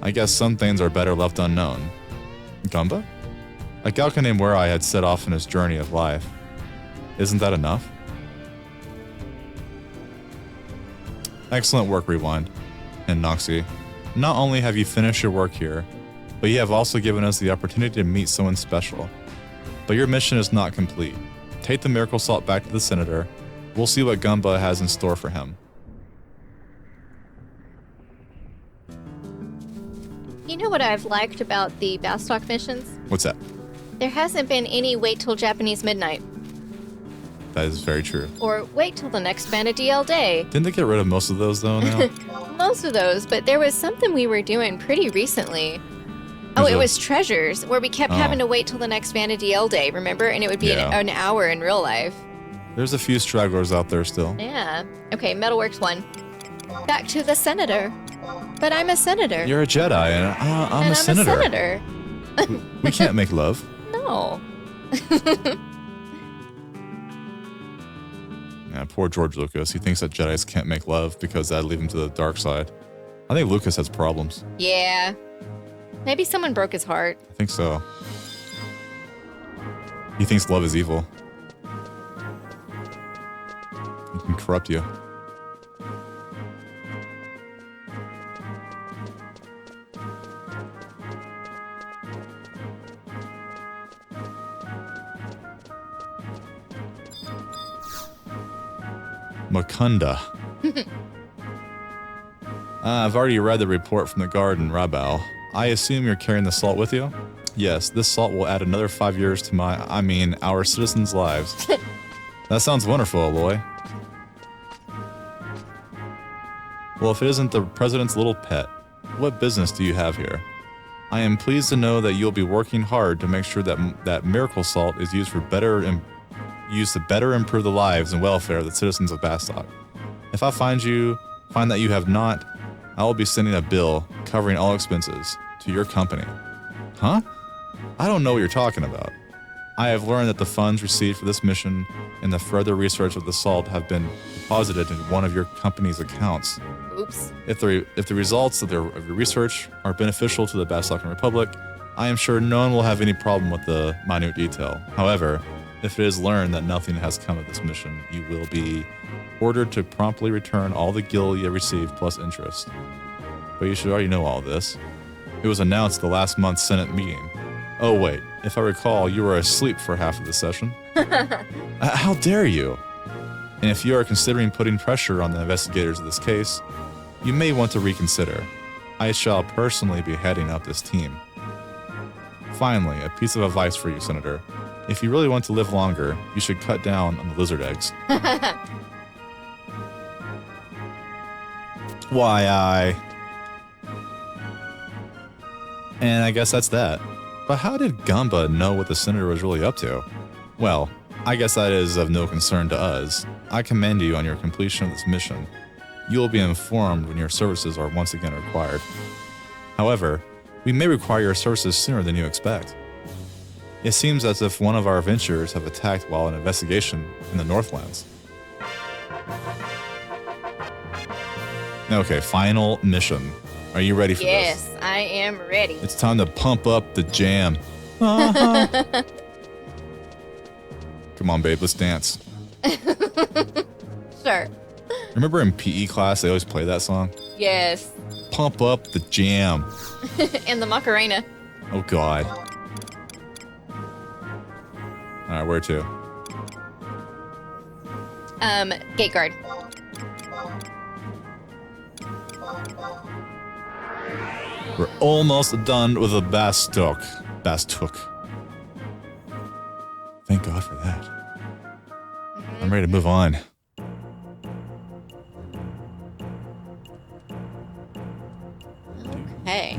Speaker 1: I guess some things are better left unknown. Gumba? A Galka named Were had set off on his journey of life. Isn't that enough? Excellent work, Rewind. And Noxie, not only have you finished your work here, but you have also given us the opportunity to meet someone special. But your mission is not complete. Take the miracle salt back to the Senator. We'll see what Gumba has in store for him.
Speaker 2: You know what I've liked about the Bastok missions?
Speaker 1: What's that?
Speaker 2: There hasn't been any wait till Japanese midnight.
Speaker 1: That is very true.
Speaker 2: Or wait till the next Vanadil day.
Speaker 1: Didn't they get rid of most of those though now?
Speaker 2: Most of those, but there was something we were doing pretty recently. Oh, it was treasures, where we kept having to wait till the next Vanadil day, remember? And it would be an hour in real life.
Speaker 1: There's a few stragglers out there still.
Speaker 2: Yeah. Okay, Metalworks 1. Back to the Senator. But I'm a Senator.
Speaker 1: You're a Jedi, and I'm a Senator.
Speaker 2: I'm a Senator.
Speaker 1: We can't make love.
Speaker 2: No.
Speaker 1: Yeah, poor George Lucas. He thinks that Jedis can't make love because that'd lead him to the dark side. I think Lucas has problems.
Speaker 2: Yeah. Maybe someone broke his heart.
Speaker 1: I think so. He thinks love is evil. He can corrupt you. Makunda. I've already read the report from the guard in Rabao. I assume you're carrying the salt with you? Yes, this salt will add another 5 years to our citizens' lives. That sounds wonderful, Aloy. Well, if it isn't the president's little pet, what business do you have here? I am pleased to know that you'll be working hard to make sure that miracle salt is used to better improve the lives and welfare of the citizens of Bastok. If I find that you have not, I will be sending a bill covering all expenses to your company. Huh? I don't know what you're talking about. I have learned that the funds received for this mission and the further research of the salt have been deposited in one of your company's accounts.
Speaker 2: Oops.
Speaker 1: If the results of your research are beneficial to the Bastokian Republic, I am sure no one will have any problem with the minute detail. However, if it is learned that nothing has come of this mission, you will be ordered to promptly return all the gil you have received plus interest. But you should already know all this. It was announced at the last month's Senate meeting. Oh wait, if I recall, you were asleep for half of the session. How dare you? And if you are considering putting pressure on the investigators of this case, you may want to reconsider. I shall personally be heading up this team. Finally, a piece of advice for you, Senator. If you really want to live longer, you should cut down on the lizard eggs. Why, And I guess that's that. But how did Gumba know what the Senator was really up to? Well, I guess that is of no concern to us. I commend you on your completion of this mission. You will be informed when your services are once again required. However, we may require your services sooner than you expect. It seems as if one of our adventurers have attacked while in investigation in the Northlands. Okay, final mission. Are you ready for this?
Speaker 2: Yes, I am ready.
Speaker 1: It's time to pump up the jam. Come on, babe, let's dance.
Speaker 2: Sure.
Speaker 1: Remember in PE class, they always play that song?
Speaker 2: Yes.
Speaker 1: Pump up the jam.
Speaker 2: And the Macarena.
Speaker 1: Oh, God. All right, where to?
Speaker 2: Gate guard.
Speaker 1: We're almost done with the Bastok. Thank God for that. I'm ready to move on.
Speaker 2: Okay.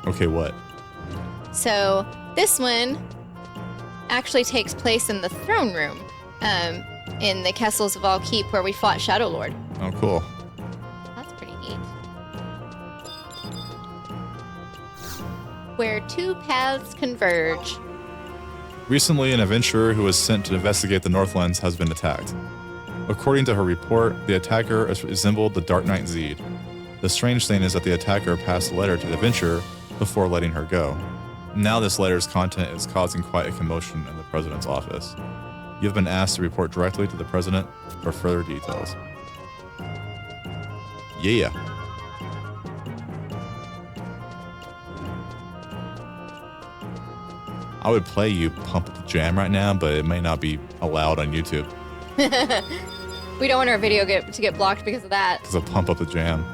Speaker 1: Okay, what?
Speaker 2: So this one actually takes place in the throne room, in the castles of All Keep, where we fought Shadow Lord.
Speaker 1: Oh, cool.
Speaker 2: That's pretty neat. Where two paths converge.
Speaker 1: Recently, an adventurer who was sent to investigate the Northlands has been attacked. According to her report, the attacker resembled the Dark Knight Zed. The strange thing is that the attacker passed a letter to the adventurer before letting her go. Now this letter's content is causing quite a commotion in the president's office. You have been asked to report directly to the president for further details. Yeah. I would play you Pump Up the Jam right now, but it may not be allowed on YouTube.
Speaker 2: We don't want our video to get blocked because of that.
Speaker 1: Because of Pump Up the Jam.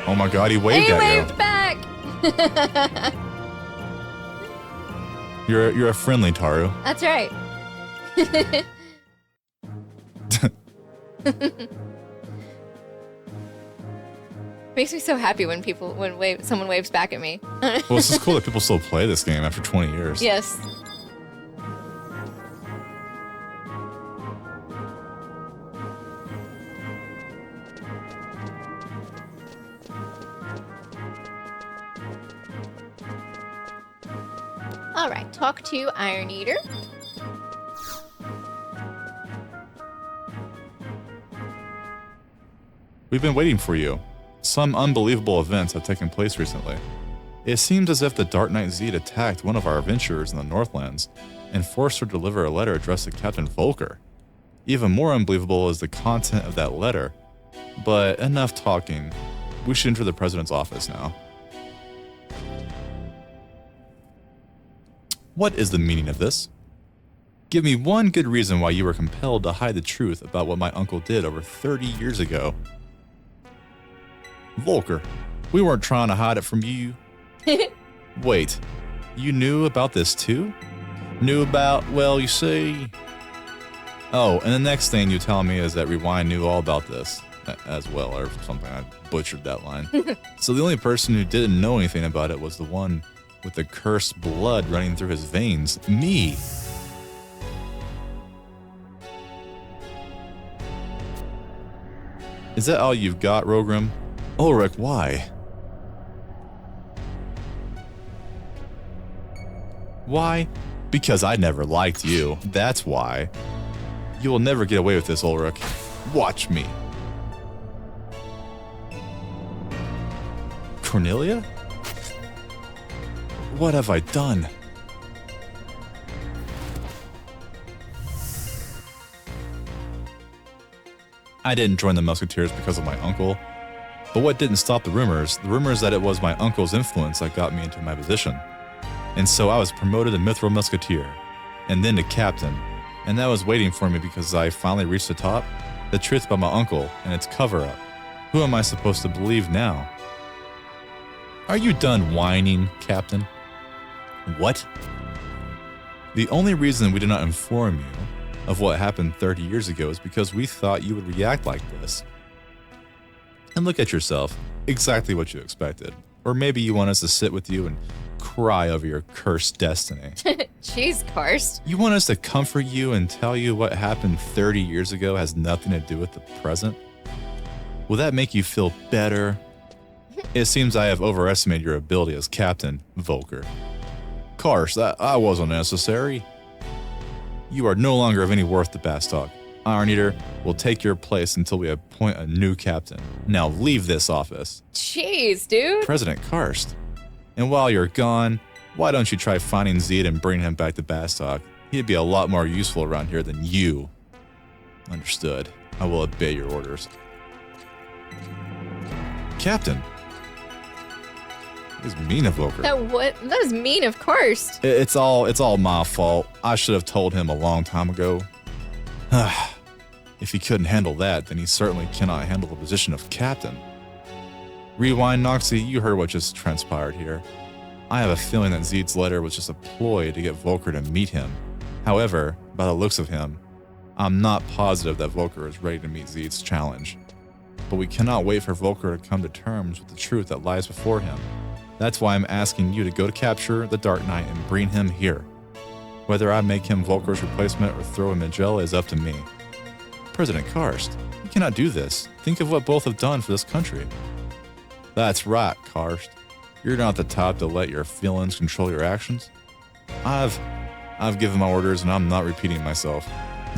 Speaker 1: Oh my God, he waved at you.
Speaker 2: He waved back!
Speaker 1: You're a friendly Taru.
Speaker 2: That's right. Makes me so happy when someone waves back at me.
Speaker 1: Well, it's just cool that people still play this game after 20 years.
Speaker 2: Yes. All right, talk to Iron Eater.
Speaker 1: We've been waiting for you. Some unbelievable events have taken place recently. It seems as if the Dark Knight Zed attacked one of our adventurers in the Northlands and forced her to deliver a letter addressed to Captain Volker. Even more unbelievable is the content of that letter. But enough talking. We should enter the president's office now. What is the meaning of this? Give me one good reason why you were compelled to hide the truth about what my uncle did over 30 years ago. Volker, we weren't trying to hide it from you. Wait, you knew about this too? Knew about, well, you see... Oh, and the next thing you tell me is that Rewind knew all about this as well, or something. I butchered that line. So the only person who didn't know anything about it was the one with the cursed blood running through his veins. Me. Is that all you've got, Rogrim? Ulrich, why? Why? Because I never liked you. That's why. You will never get away with this, Ulrich. Watch me. Cornelia? What have I done? I didn't join the Musketeers because of my uncle. But what didn't stop the rumors that it was my uncle's influence that got me into my position. And so I was promoted to Mithril Musketeer, and then to Captain, and that was waiting for me because I finally reached the top, the truth about my uncle and its cover-up. Who am I supposed to believe now? Are you done whining, Captain? What? The only reason we did not inform you of what happened 30 years ago is because we thought you would react like this. And look at yourself, exactly what you expected. Or maybe you want us to sit with you and cry over your cursed destiny.
Speaker 2: Jeez, Karst.
Speaker 1: You want us to comfort you and tell you what happened 30 years ago has nothing to do with the present? Will that make you feel better? It seems I have overestimated your ability as Captain, Volker. Karst, that wasn't necessary. You are no longer of any worth to Bastok. Iron Eater will take your place until we appoint a new captain. Now leave this office.
Speaker 2: Jeez, dude.
Speaker 1: President Karst. And while you're gone, why don't you try finding Zed and bringing him back to Bastok? He'd be a lot more useful around here than you. Understood. I will obey your orders. Captain. That is mean of Volker.
Speaker 2: That was mean of Karst.
Speaker 1: It's all my fault. I should have told him a long time ago. If he couldn't handle that, then he certainly cannot handle the position of captain. Rewind, Noxie, you heard what just transpired here. I have a feeling that Zed's letter was just a ploy to get Volker to meet him. However, by the looks of him, I'm not positive that Volker is ready to meet Zed's challenge. But we cannot wait for Volker to come to terms with the truth that lies before him. That's why I'm asking you to go to capture the Dark Knight and bring him here. Whether I make him Volker's replacement or throw him in jail is up to me. President Karst, you cannot do this. Think of what both have done for this country. That's right, Karst. You're not the type to let your feelings control your actions. I've given my orders and I'm not repeating myself.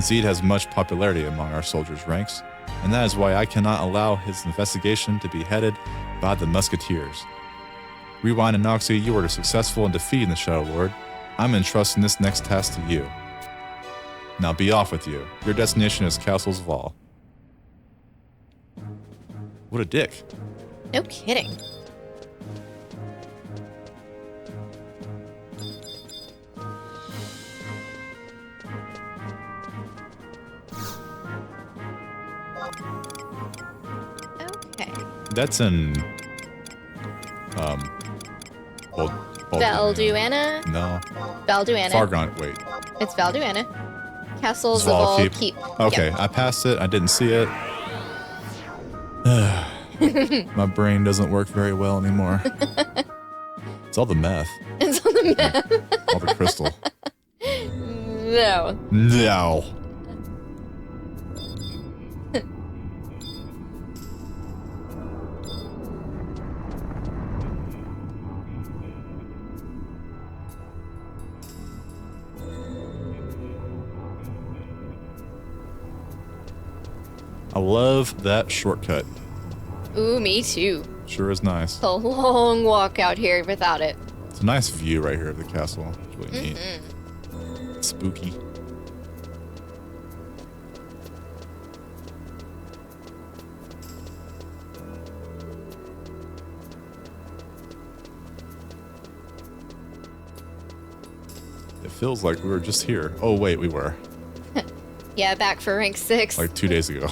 Speaker 1: Zed has much popularity among our soldiers' ranks, and that is why I cannot allow his investigation to be headed by the Musketeers. Rewind and Noxie, you were successful in defeating the Shadow Lord. I'm entrusting this next task to you. Now be off with you. Your destination is Castle's Val. What a dick.
Speaker 2: No kidding. Okay.
Speaker 1: That's in
Speaker 2: Valduana?
Speaker 1: No.
Speaker 2: Valduana.
Speaker 1: Fargon, wait.
Speaker 2: It's Valduana. Castle's
Speaker 1: Zval
Speaker 2: Val
Speaker 1: Keep.
Speaker 2: Keep.
Speaker 1: Okay,
Speaker 2: Yep.
Speaker 1: I passed it. I didn't see it. My brain doesn't work very well anymore. It's all the meth.
Speaker 2: It's on the map.
Speaker 1: All the crystal.
Speaker 2: No.
Speaker 1: No. I love that shortcut.
Speaker 2: Ooh, me too.
Speaker 1: Sure is nice.
Speaker 2: It's a long walk out here without it.
Speaker 1: It's a nice view right here of the castle. It's really neat. It's spooky. It feels like we were just here. Oh wait, we were.
Speaker 2: Yeah, back for rank 6.
Speaker 1: Like 2 days ago.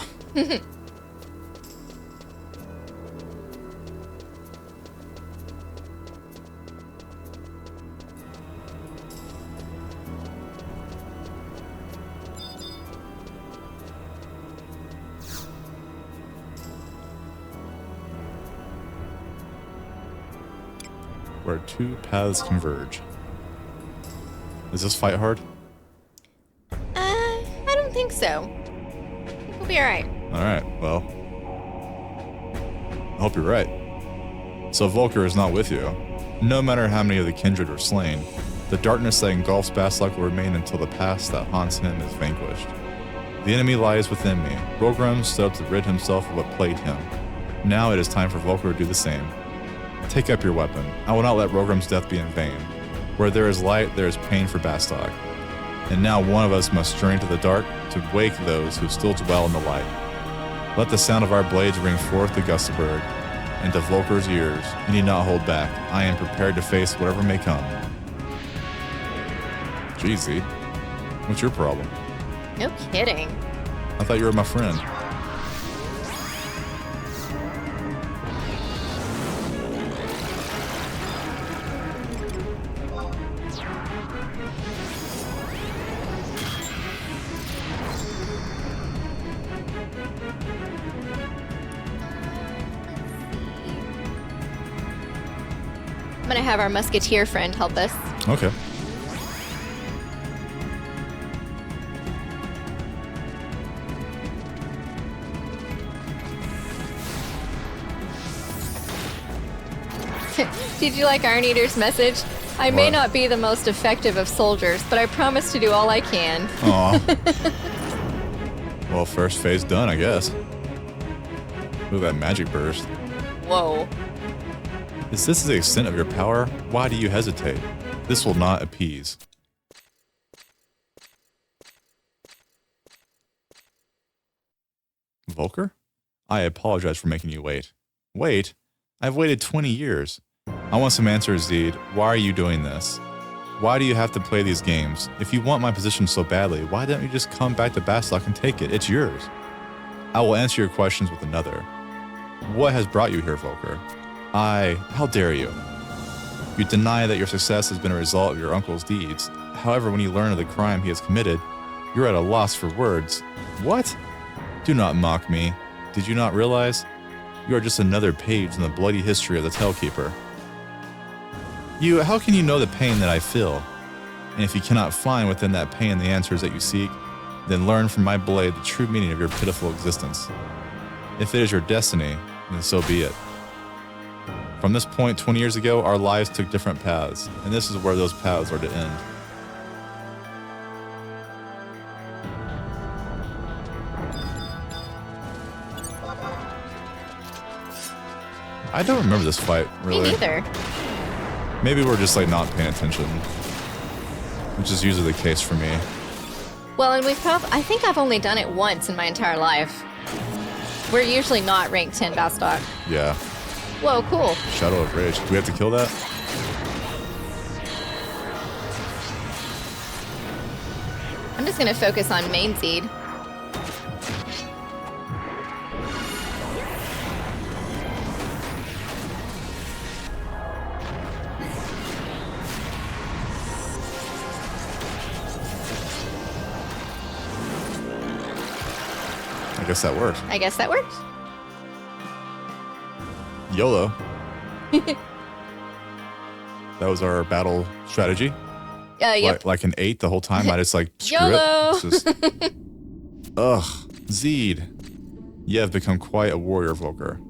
Speaker 1: Where two paths converge. Is this fight hard?
Speaker 2: I don't think so. I think we'll be alright.
Speaker 1: Alright, well. I hope you're right. So Volker is not with you. No matter how many of the kindred are slain, the darkness that engulfs Bastok will remain until the past that haunts him is vanquished. The enemy lies within me. Rogram stood up to rid himself of what plagued him. Now it is time for Volker to do the same. Take up your weapon. I will not let Rogram's death be in vain. Where there is light, there is pain for Bastok. And now one of us must journey to the dark to wake those who still dwell in the light. Let the sound of our blades ring forth to Gustaberg, and to Volker's ears. You need not hold back. I am prepared to face whatever may come. Jeezy, what's your problem?
Speaker 2: No kidding.
Speaker 1: I thought you were my friend.
Speaker 2: I'm gonna have our musketeer friend help us.
Speaker 1: Okay.
Speaker 2: Did you like Iron Eater's message? I may
Speaker 1: What?
Speaker 2: not be the most effective of soldiers, but I promise to do all I can.
Speaker 1: Aw. Well, first phase done, I guess. Look at that magic burst.
Speaker 2: Whoa.
Speaker 1: Is this the extent of your power? Why do you hesitate? This will not appease. Volker? I apologize for making you wait. Wait? I've waited 20 years. I want some answers, Zeed. Why are you doing this? Why do you have to play these games? If you want my position so badly, why don't you just come back to Bastok and take it? It's yours. I will answer your questions with another. What has brought you here, Volker? How dare you? You deny that your success has been a result of your uncle's deeds. However, when you learn of the crime he has committed, you're at a loss for words. What? Do not mock me. Did you not realize? You are just another page in the bloody history of the Talekeeper. How can you know the pain that I feel? And if you cannot find within that pain the answers that you seek, then learn from my blade the true meaning of your pitiful existence. If it is your destiny, then so be it. From this point 20 years ago, our lives took different paths, and this is where those paths are to end. I don't remember this fight, really.
Speaker 2: Me neither.
Speaker 1: Maybe we're just like not paying attention, which is usually the case for me.
Speaker 2: Well, and I think I've only done it once in my entire life. We're usually not ranked 10 Bastok.
Speaker 1: Yeah.
Speaker 2: Whoa, cool.
Speaker 1: Shadow of Rage. Do we have to kill that?
Speaker 2: I'm just gonna focus on main seed.
Speaker 1: I guess that worked.
Speaker 2: I guess that worked.
Speaker 1: YOLO. That was our battle strategy.
Speaker 2: Yep.
Speaker 1: Like an 8 the whole time. I just like screw
Speaker 2: YOLO.
Speaker 1: it. It's just, ugh, Zeed. You have become quite a warrior, Volker.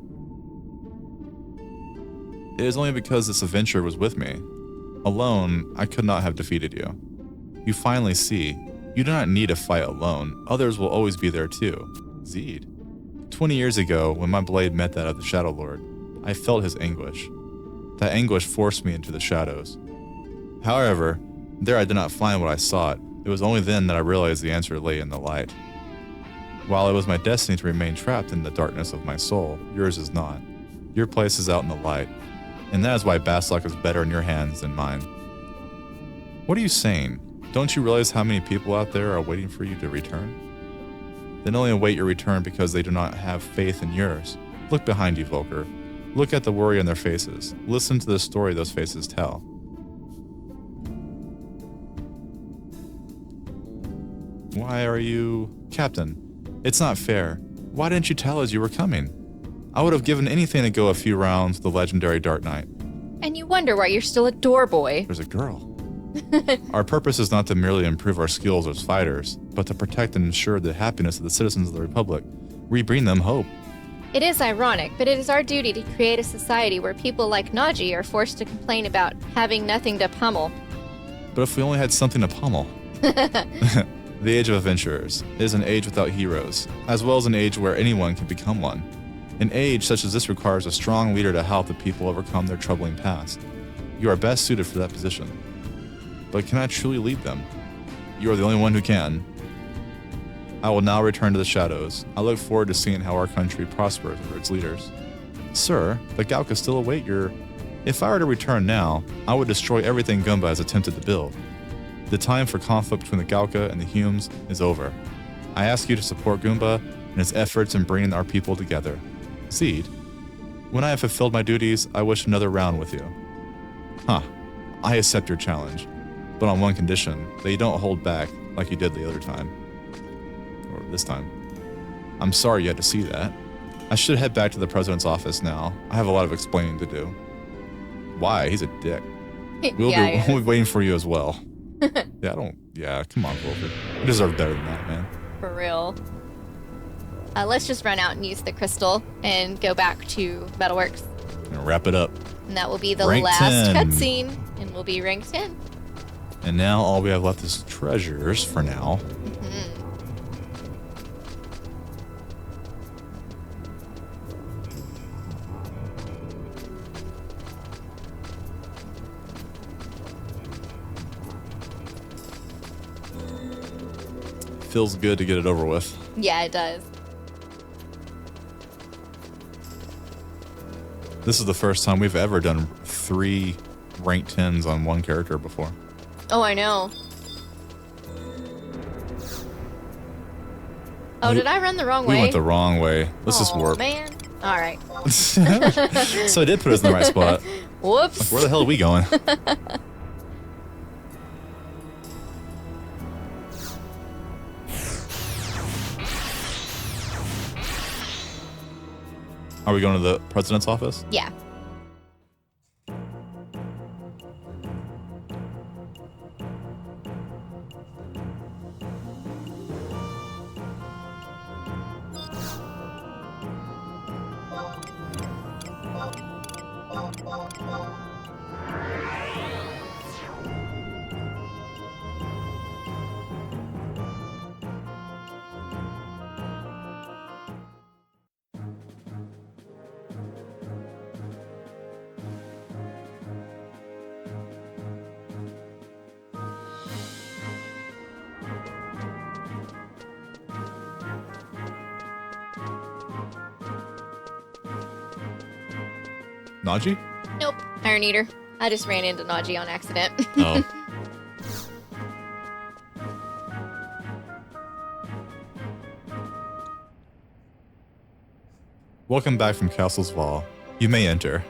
Speaker 1: It is only because this adventure was with me. Alone, I could not have defeated you. You finally see, you do not need to fight alone. Others will always be there too. Zeed. 20 years ago, when my blade met that of the Shadow Lord, I felt his anguish. That anguish forced me into the shadows. However, there I did not find what I sought. It was only then that I realized the answer lay in the light. While it was my destiny to remain trapped in the darkness of my soul, yours is not. Your place is out in the light, and that is why Bastok is better in your hands than mine. What are you saying? Don't you realize how many people out there are waiting for you to return? They only await your return because they do not have faith in yours. Look behind you, Volker. Look at the worry on their faces. Listen to the story those faces tell. Why are you... Captain, it's not fair. Why didn't you tell us you were coming? I would have given anything to go a few rounds with the legendary Dark Knight.
Speaker 2: And you wonder why you're still a door boy.
Speaker 1: There's a girl. Our purpose is not to merely improve our skills as fighters, but to protect and ensure the happiness of the citizens of the Republic. We bring them hope.
Speaker 2: It is ironic, but it is our duty to create a society where people like Naji are forced to complain about having nothing to pummel.
Speaker 1: But if we only had something to pummel. The age of adventurers is an age without heroes, as well as an age where anyone can become one. An age such as this requires a strong leader to help the people overcome their troubling past. You are best suited for that position. But can I truly lead them? You are the only one who can. I will now return to the shadows. I look forward to seeing how our country prospers under its leaders. Sir, the Gauka still await your... If I were to return now, I would destroy everything Goomba has attempted to build. The time for conflict between the Gauka and the Humes is over. I ask you to support Goomba in its efforts in bringing our people together. Zeed, when I have fulfilled my duties, I wish another round with you. Huh. I accept your challenge, but on one condition, that you don't hold back like you did the other time. Or this time. I'm sorry you had to see that. I should head back to the president's office now. I have a lot of explaining to do. Why? He's a dick. We'll be waiting for you as well. Yeah, come on, Volker. You deserve better than that, man.
Speaker 2: For real. Let's just run out and use the crystal and go back to Metalworks.
Speaker 1: And wrap it up.
Speaker 2: And that will be the
Speaker 1: Rank
Speaker 2: last
Speaker 1: 10.
Speaker 2: cutscene, and we'll be rank 10.
Speaker 1: And now all we have left is treasures for now. Feels good to get it over with.
Speaker 2: Yeah, it does.
Speaker 1: This is the first time we've ever done 3 rank 10s on one character before.
Speaker 2: Oh, I know. Oh, did I run the wrong way?
Speaker 1: We went the wrong way. Let's just warp.
Speaker 2: Oh, man. All right.
Speaker 1: So it did put us in the right spot.
Speaker 2: Whoops.
Speaker 1: Like, where the hell are we going? Are we going to the president's office?
Speaker 2: Yeah.
Speaker 1: Naji?
Speaker 2: Nope. Iron Eater. I just ran into Naji on accident.
Speaker 1: Oh. Welcome back from Castle's Fall. You may enter.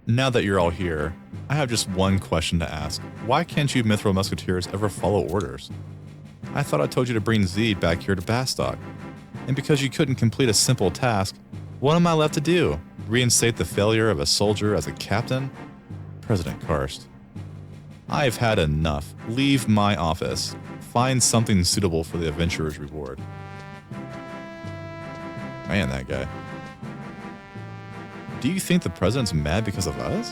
Speaker 1: Now that you're all here, I have just one question to ask. Why can't you Mithril Musketeers ever follow orders? I thought I told you to bring Zed back here to Bastok. And because you couldn't complete a simple task, what am I left to do? Reinstate the failure of a soldier as a captain? President Karst. I've had enough. Leave my office. Find something suitable for the adventurer's reward. Man, that guy. Do you think the president's mad because of us?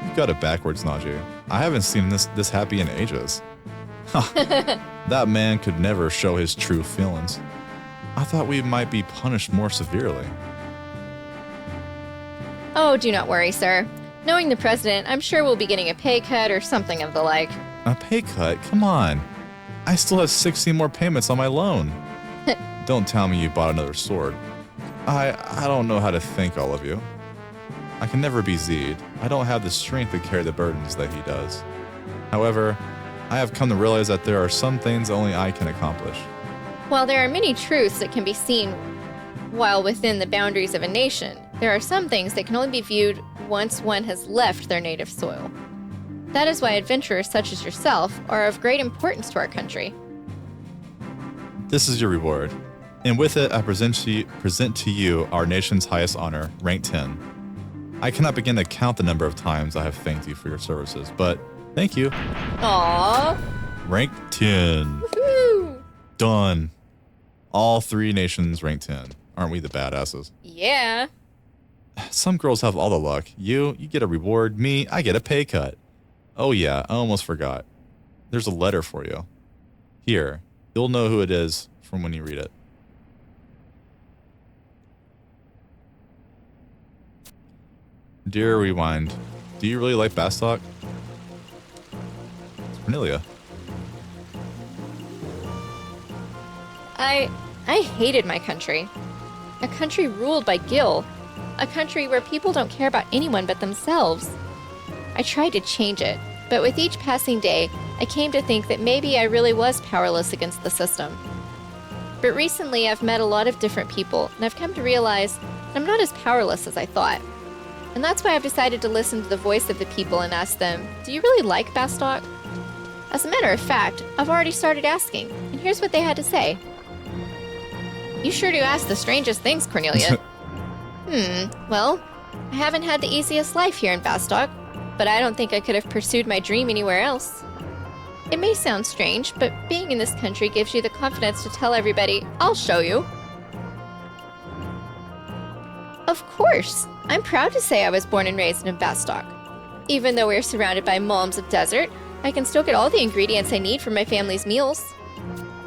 Speaker 1: You've got it backwards, Naji. I haven't seen him this happy in ages. That man could never show his true feelings. I thought we might be punished more severely.
Speaker 2: Oh, do not worry, sir. Knowing the president, I'm sure we'll be getting a pay cut or something of the like.
Speaker 1: A pay cut? Come on. I still have 16 more payments on my loan. Don't tell me you bought another sword. I don't know how to thank all of you. I can never be Zed. I don't have the strength to carry the burdens that he does. However, I have come to realize that there are some things only I can accomplish.
Speaker 2: While there are many truths that can be seen while within the boundaries of a nation, there are some things that can only be viewed once one has left their native soil. That is why adventurers such as yourself are of great importance to our country.
Speaker 1: This is your reward. And with it, I present to you our nation's highest honor, rank 10. I cannot begin to count the number of times I have thanked you for your services, but thank you.
Speaker 2: Aww.
Speaker 1: Rank 10.
Speaker 2: Woohoo!
Speaker 1: Done. All 3 nations rank 10. Aren't we the badasses?
Speaker 2: Yeah.
Speaker 1: Some girls have all the luck. You get a reward. Me, I get a pay cut. Oh yeah, I almost forgot. There's a letter for you. Here, you'll know who it is from when you read it. Dear Rewind, do you really like Bastok? It's Cornelia.
Speaker 2: I hated my country. A country ruled by Gil. A country where people don't care about anyone but themselves. I tried to change it, but with each passing day, I came to think that maybe I really was powerless against the system. But recently, I've met a lot of different people, and I've come to realize I'm not as powerless as I thought. And that's why I've decided to listen to the voice of the people and ask them, do you really like Bastok? As a matter of fact, I've already started asking, and here's what they had to say. You sure do ask the strangest things, Cornelia. Well, I haven't had the easiest life here in Bastok, but I don't think I could have pursued my dream anywhere else. It may sound strange, but being in this country gives you the confidence to tell everybody, I'll show you. Of course, I'm proud to say I was born and raised in Bastok. Even though we're surrounded by malms of desert, I can still get all the ingredients I need for my family's meals.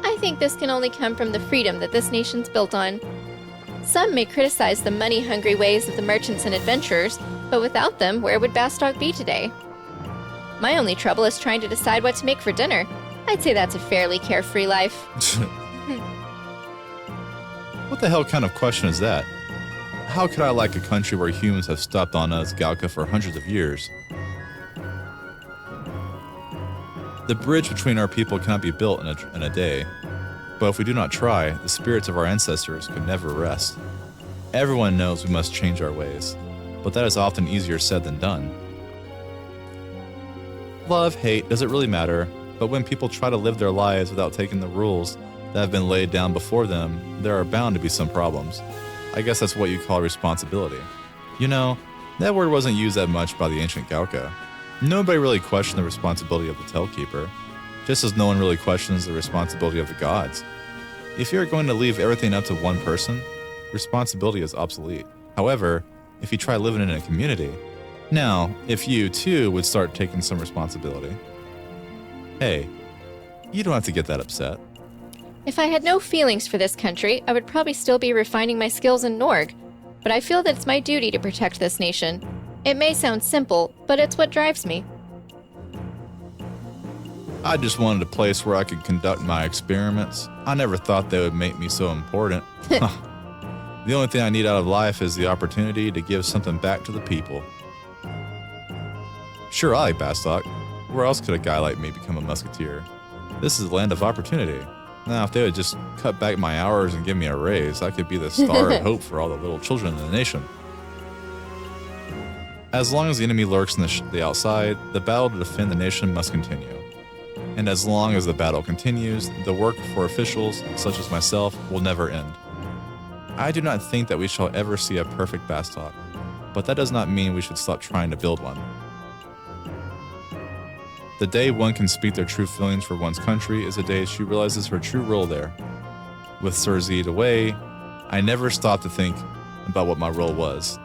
Speaker 2: I think this can only come from the freedom that this nation's built on. Some may criticize the money-hungry ways of the merchants and adventurers, but without them, where would Bastok be today? My only trouble is trying to decide what to make for dinner. I'd say that's a fairly carefree life.
Speaker 1: What the hell kind of question is that? How could I like a country where humans have stopped on us Galka for hundreds of years? The bridge between our people cannot be built in a day. But if we do not try, the spirits of our ancestors could never rest. Everyone knows we must change our ways, but that is often easier said than done. Love, hate, does it really matter? But when people try to live their lives without taking the rules that have been laid down before them, there are bound to be some problems. I guess that's what you call responsibility. You know, that word wasn't used that much by the ancient Galka. Nobody really questioned the responsibility of the Tellkeeper, just as no one really questions the responsibility of the gods. If you're going to leave everything up to one person, responsibility is obsolete. However, if you try living in a community, now, if you too would start taking some responsibility, hey, you don't have to get that upset.
Speaker 2: If I had no feelings for this country, I would probably still be refining my skills in Norg, but I feel that it's my duty to protect this nation. It may sound simple, but it's what drives me.
Speaker 1: I just wanted a place where I could conduct my experiments. I never thought they would make me so important. The only thing I need out of life is the opportunity to give something back to the people. Sure, I like Bastok. Where else could a guy like me become a musketeer? This is the land of opportunity. Now, if they would just cut back my hours and give me a raise, I could be the star of hope for all the little children in the nation. As long as the enemy lurks in the outside, the battle to defend the nation must continue. And as long as the battle continues, the work for officials, such as myself, will never end. I do not think that we shall ever see a perfect Bastok, but that does not mean we should stop trying to build one. The day one can speak their true feelings for one's country is the day she realizes her true role there. With Sir Zed away, I never stopped to think about what my role was.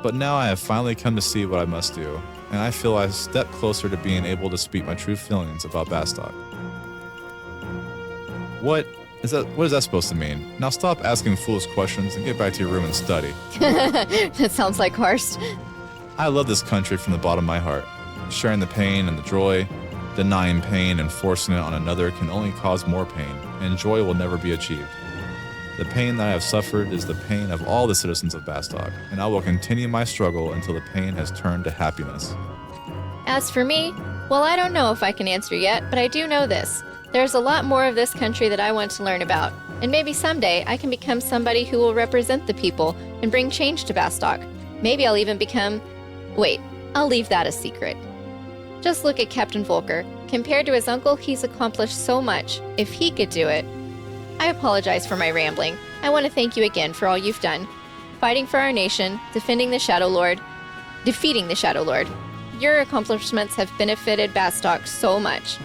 Speaker 1: But now I have finally come to see what I must do, and I feel a step closer to being able to speak my true feelings about Bastok. What is that supposed to mean? Now stop asking foolish questions and get back to your room and study.
Speaker 2: That sounds like Horst.
Speaker 1: I love this country from the bottom of my heart. Sharing the pain and the joy, denying pain and forcing it on another can only cause more pain, and joy will never be achieved. The pain that I have suffered is the pain of all the citizens of Bastok, and I will continue my struggle until the pain has turned to happiness.
Speaker 2: As for me, well, I don't know if I can answer yet, but I do know this. There's a lot more of this country that I want to learn about, and maybe someday I can become somebody who will represent the people and bring change to Bastok. Maybe I'll even become... Wait, I'll leave that a secret. Just look at Captain Volker. Compared to his uncle, he's accomplished so much. If he could do it... I apologize for my rambling. I want to thank you again for all you've done. Fighting for our nation, defeating the Shadow Lord. Your accomplishments have benefited Bastok so much.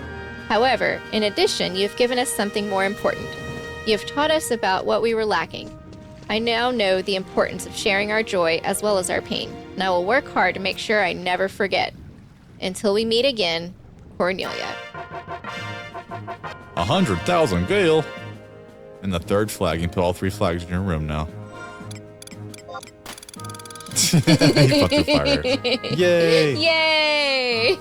Speaker 2: However, in addition, you've given us something more important. You've taught us about what we were lacking. I now know the importance of sharing our joy as well as our pain, and I will work hard to make sure I never forget. Until we meet again, Cornelia.
Speaker 1: 100,000 Gale! And the third flag, you can put all 3 flags in your room now. You fucked with fire. Yay!
Speaker 2: Yay!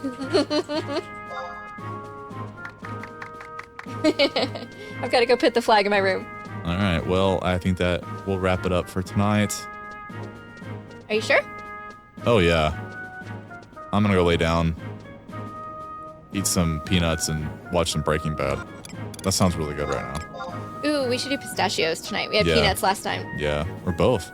Speaker 2: I've got to go put the flag in my room.
Speaker 1: Alright, well, I think that will wrap it up for tonight.
Speaker 2: Are you sure?
Speaker 1: Oh yeah. I'm gonna go lay down, eat some peanuts, and watch some Breaking Bad. That sounds really good right now.
Speaker 2: Ooh, we should do pistachios tonight. We had peanuts last time.
Speaker 1: Yeah, or both.